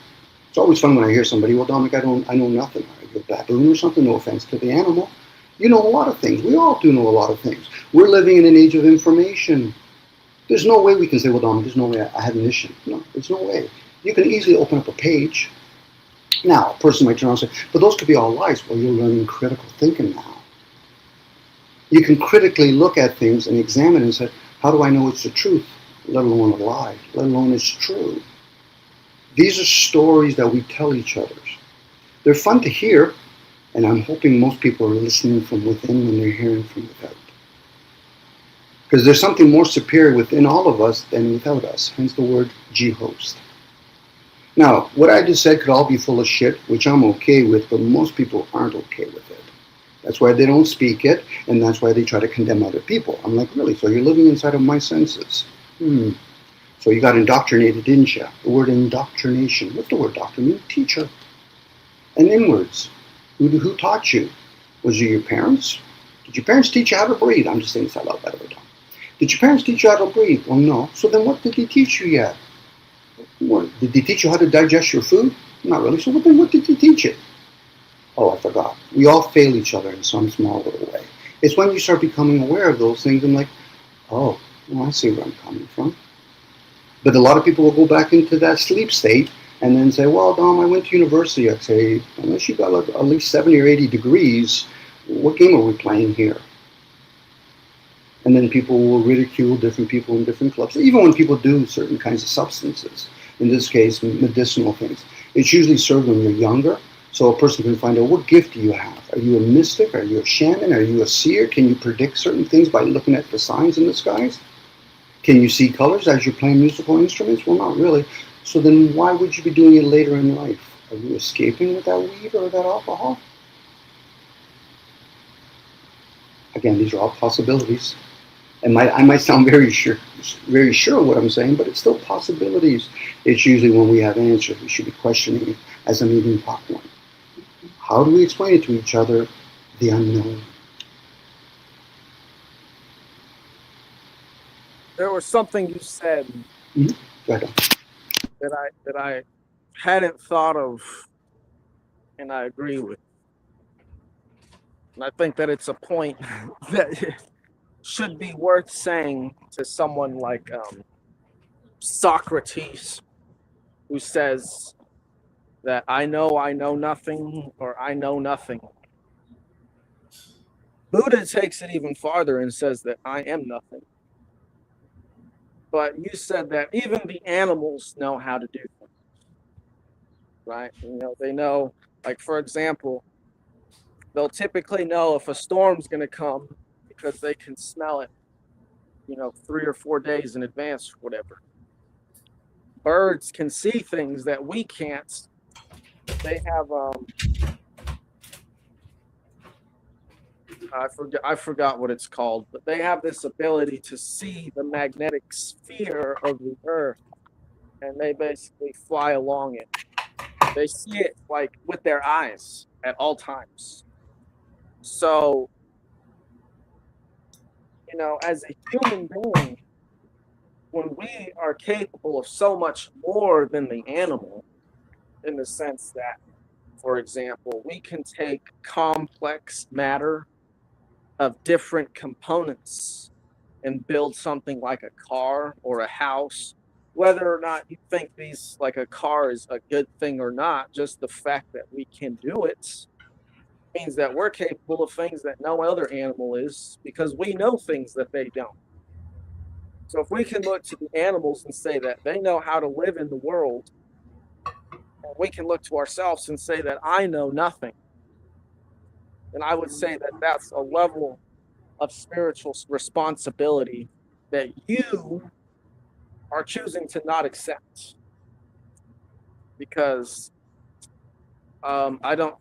It's always fun when I hear somebody, well, Dominic, I know nothing. Are you a baboon or something? No offense to the animal. You know a lot of things. We all do know a lot of things. We're living in an age of information. There's no way we can say, well, Dominic, there's no way I have a mission. No, there's no way. You can easily open up a page. Now, a person might turn around and say, but those could be all lies. Well, you're learning critical thinking now. You can critically look at things and examine and say, how do I know it's the truth, let alone a lie, let alone it's true? These are stories that we tell each other. They're fun to hear, and I'm hoping most people are listening from within when they're hearing from without. Because there's something more superior within all of us than without us, hence the word G-host. Now, what I just said could all be full of shit, which I'm okay with, but most people aren't okay with it. That's why they don't speak it, and that's why they try to condemn other people. I'm like, really? So you're living inside of my senses? So you got indoctrinated, didn't you? The word indoctrination. What's the word doctor mean? Teacher. And inwards. Who taught you? Was it your parents? Did your parents teach you how to breathe? I'm just saying this out loud, by the way, Tom. Did your parents teach you how to breathe? Well, no. So then what did they teach you yet? What, did they teach you how to digest your food? Not really. So then what did they teach you? Oh, I forgot. We all fail each other in some small little way. It's when you start becoming aware of those things and like, oh, well, I see where I'm coming from. But a lot of people will go back into that sleep state and then say, well, Dom, I went to university. I'd say, unless you got like at least 70 or 80 degrees, what game are we playing here? And then people will ridicule different people in different clubs, even when people do certain kinds of substances, in this case, medicinal things. It's usually served when you're younger, so a person can find out, what gift do you have? Are you a mystic? Are you a shaman? Are you a seer? Can you predict certain things by looking at the signs in the skies? Can you see colors as you're playing musical instruments? Well, not really. So then why would you be doing it later in life? Are you escaping with that weed or that alcohol? Again, these are all possibilities. And I might sound very sure of what I'm saying, but it's still possibilities. It's usually when we have answers, we should be questioning it as a meeting popcorn. How do we explain it to each other? The unknown. There was something you said Right on. that I hadn't thought of, and I agree with. And I think that it's a point that should be worth saying to someone like Socrates, who says that I know nothing, or I know nothing. Buddha takes it even farther and says that I am nothing. But you said that even the animals know how to do things, right? You know, they know, like, for example, they'll typically know if a storm's going to come because they can smell it, 3 or 4 days in advance, or whatever. Birds can see things that we can't. They have I forgot what it's called, but they have this ability to see the magnetic sphere of the Earth, and they basically fly along it. They see it like with their eyes at all times. So, as a human being, when we are capable of so much more than the animal, in the sense that, for example, we can take complex matter of different components and build something like a car or a house. Whether or not you think these, like a car, is a good thing or not, just the fact that we can do it means that we're capable of things that no other animal is, because we know things that they don't. So if we can look to the animals and say that they know how to live in the world, and we can look to ourselves and say that I know nothing, then I would say that that's a level of spiritual responsibility that you are choosing to not accept. Because I don't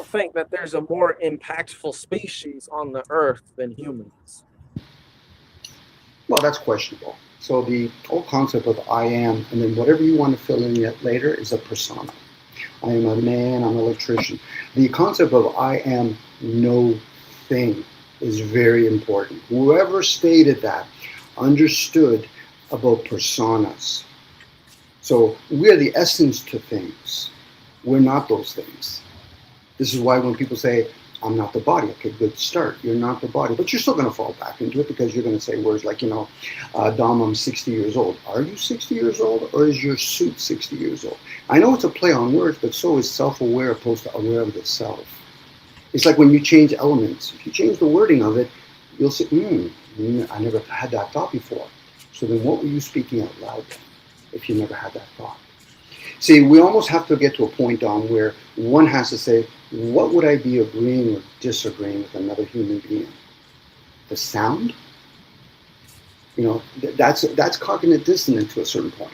think that there's a more impactful species on the earth than humans. Well, that's questionable. So the whole concept of I am, and then whatever you want to fill in yet later, is a persona. I am a man, I'm an electrician. The concept of I am no thing is very important. Whoever stated that understood about personas. So we're the essence to things. We're not those things. This is why when people say, I'm not the body, okay, good start. You're not the body, but you're still going to fall back into it, because you're going to say words like, Dom, I'm 60 years old. Are you 60 years old, or is your suit 60 years old? I know it's a play on words, but so is self-aware opposed to aware of the self. It's like when you change elements. If you change the wording of it, you'll say, I never had that thought before. So then what were you speaking out loud then, if you never had that thought? See, we almost have to get to a point, Dom, where one has to say, what would I be agreeing or disagreeing with another human being? The sound? That's cognitive dissonance to a certain point,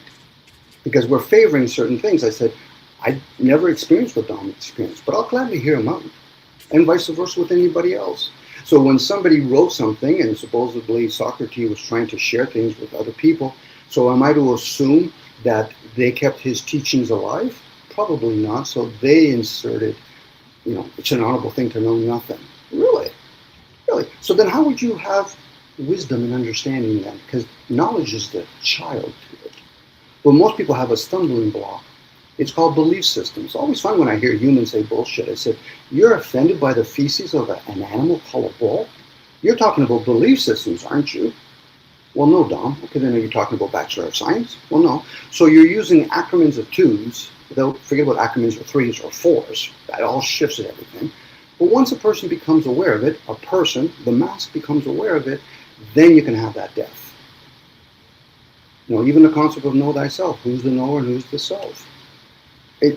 because we're favoring certain things. I said, I never experienced what Dom experienced, but I'll gladly hear him out, and vice versa with anybody else. So when somebody wrote something, and supposedly Socrates was trying to share things with other people, so am I to assume that they kept his teachings alive? Probably not. So they inserted, it's an honorable thing to know nothing. Really? So then how would you have wisdom and understanding then? Because knowledge is the child to it. But most people have a stumbling block. It's called belief systems. It's always fun when I hear humans say bullshit. I said, you're offended by the feces of an animal called a bull? You're talking about belief systems, aren't you? Well, no, Dom. Okay, then are you talking about Bachelor of Science? Well, no. So you're using acronyms of twos, forget about acronyms of threes or fours. That all shifts everything. But once a person becomes aware of it, the mass becomes aware of it, then you can have that depth. Even the concept of know thyself. Who's the knower and who's the self?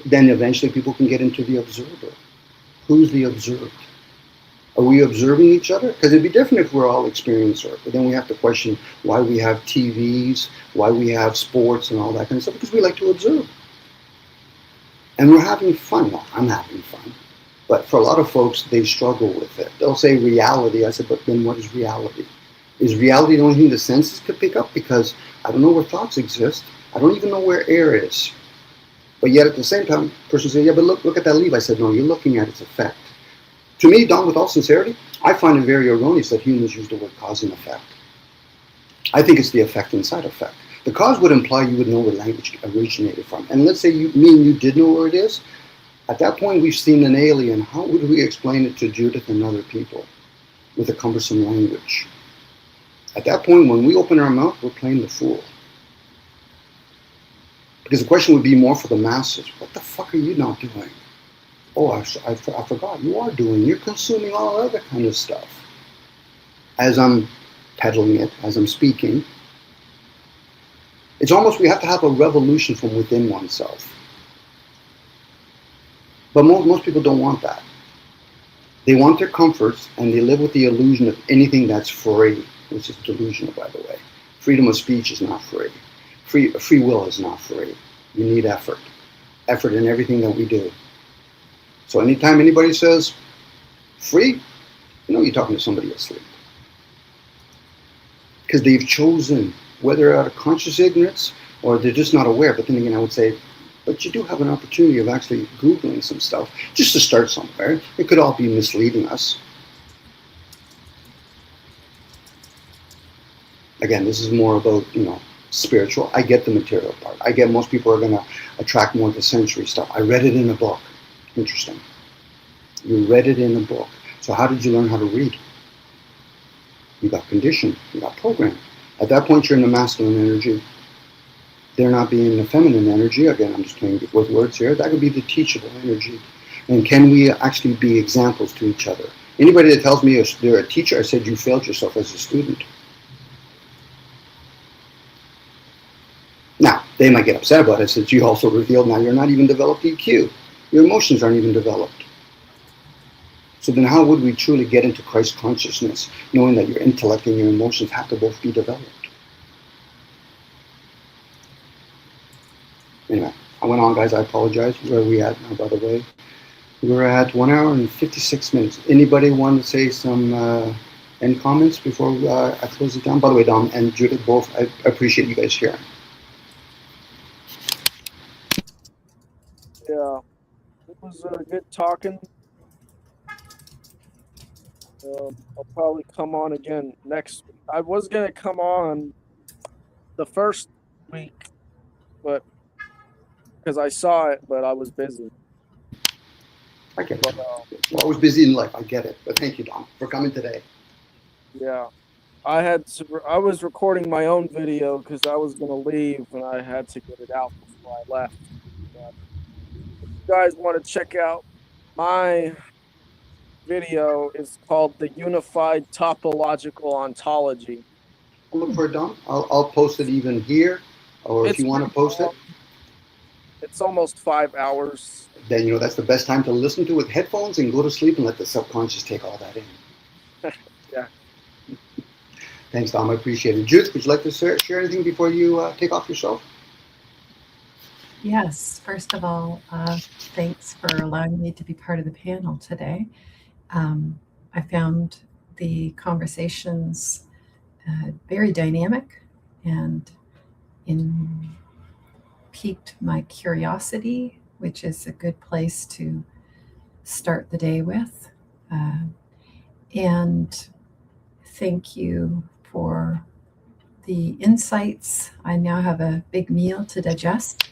Then eventually people can get into the observer. Who's the observed? Are we observing each other? Because it'd be different if we're all experiencer. But then we have to question why we have TVs, why we have sports and all that kind of stuff, because we like to observe. And we're having fun. Well, I'm having fun. But for a lot of folks, they struggle with it. They'll say reality. I said, but then what is reality? Is reality the only thing the senses could pick up? Because I don't know where thoughts exist. I don't even know where air is. But yet at the same time, the person says, yeah, but look at that leaf. I said, no, you're looking at its effect. To me, Don, with all sincerity, I find it very erroneous that humans use the word cause and effect. I think it's the effect inside effect. The cause would imply you would know where language originated from. And let's say me and you did know where it is. At that point, we've seen an alien. How would we explain it to Judith and other people with a cumbersome language? At that point, when we open our mouth, we're playing the fool. Because the question would be more for the masses. What the fuck are you not doing? Oh, I forgot. You are doing. You're consuming all other kind of stuff. As I'm peddling it, as I'm speaking, it's almost we have to have a revolution from within oneself. But most people don't want that. They want their comforts, and they live with the illusion of anything that's free, which is delusional, by the way. Freedom of speech is not free. Free will is not free. You need effort. Effort in everything that we do. So anytime anybody says, free, you're talking to somebody asleep. Because they've chosen, whether out of conscious ignorance or they're just not aware. But then again, I would say, but you do have an opportunity of actually Googling some stuff just to start somewhere. It could all be misleading us. Again, this is more about, spiritual. I get the material part. I get most people are going to attract more of the sensory stuff. I read it in a book. Interesting. You read it in a book. So how did you learn how to read? You got conditioned. You got programmed. At that point, you're in the masculine energy. They're not being the feminine energy. Again, I'm just playing with words here. That could be the teachable energy. And can we actually be examples to each other? Anybody that tells me they're a teacher, I said you failed yourself as a student. Now, they might get upset about it since you also revealed now you're not even developed EQ. Your emotions aren't even developed. So then how would we truly get into Christ consciousness, knowing that your intellect and your emotions have to both be developed? Anyway, I went on, guys. I apologize. Where are we at now, by the way? We're at 1 hour and 56 minutes. Anybody want to say some end comments before I close it down? By the way, Dom and Judith, both, I appreciate you guys sharing. Yeah, it was good talking. I'll probably come on again next week. I was going to come on the first week, but because I saw it, but I was busy. I get it. Well, I was busy in life. I get it. But thank you, Dom, for coming today. Yeah. I was recording my own video because I was going to leave and I had to get it out before I left. But if you guys want to check out my video, is called The Unified Topological Ontology. I'll look for it, Dom. I'll post it even here, or if you want to post it. It's almost 5 hours. Then, that's the best time to listen to it with headphones and go to sleep and let the subconscious take all that in. Yeah. Thanks, Dom. I appreciate it. Judith, would you like to share anything before you take off yourself? Yes. First of all, thanks for allowing me to be part of the panel today. I found the conversations very dynamic and piqued my curiosity, which is a good place to start the day with. And thank you for the insights. I now have a big meal to digest.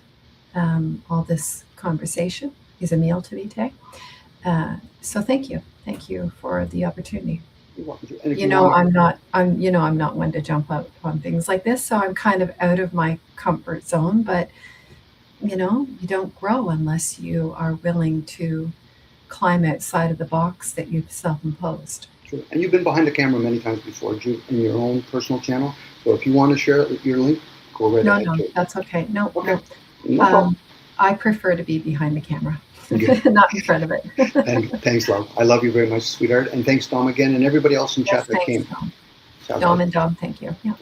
All this conversation is a meal to me today. So thank you. Thank you for the opportunity. You're welcome. I'm not one to jump out on things like this, so I'm kind of out of my comfort zone, but you don't grow unless you are willing to climb outside of the box that you've self-imposed. True. And you've been behind the camera many times before, Jude, in your own personal channel. So if you want to share your link, go right ahead. No, that's okay. No, okay. No problem. I prefer to be behind the camera, not in front of it. Thanks, love. I love you very much, sweetheart. And thanks, Dom, again, and everybody else in chat that came. Dom and Dom, thank you. Yeah.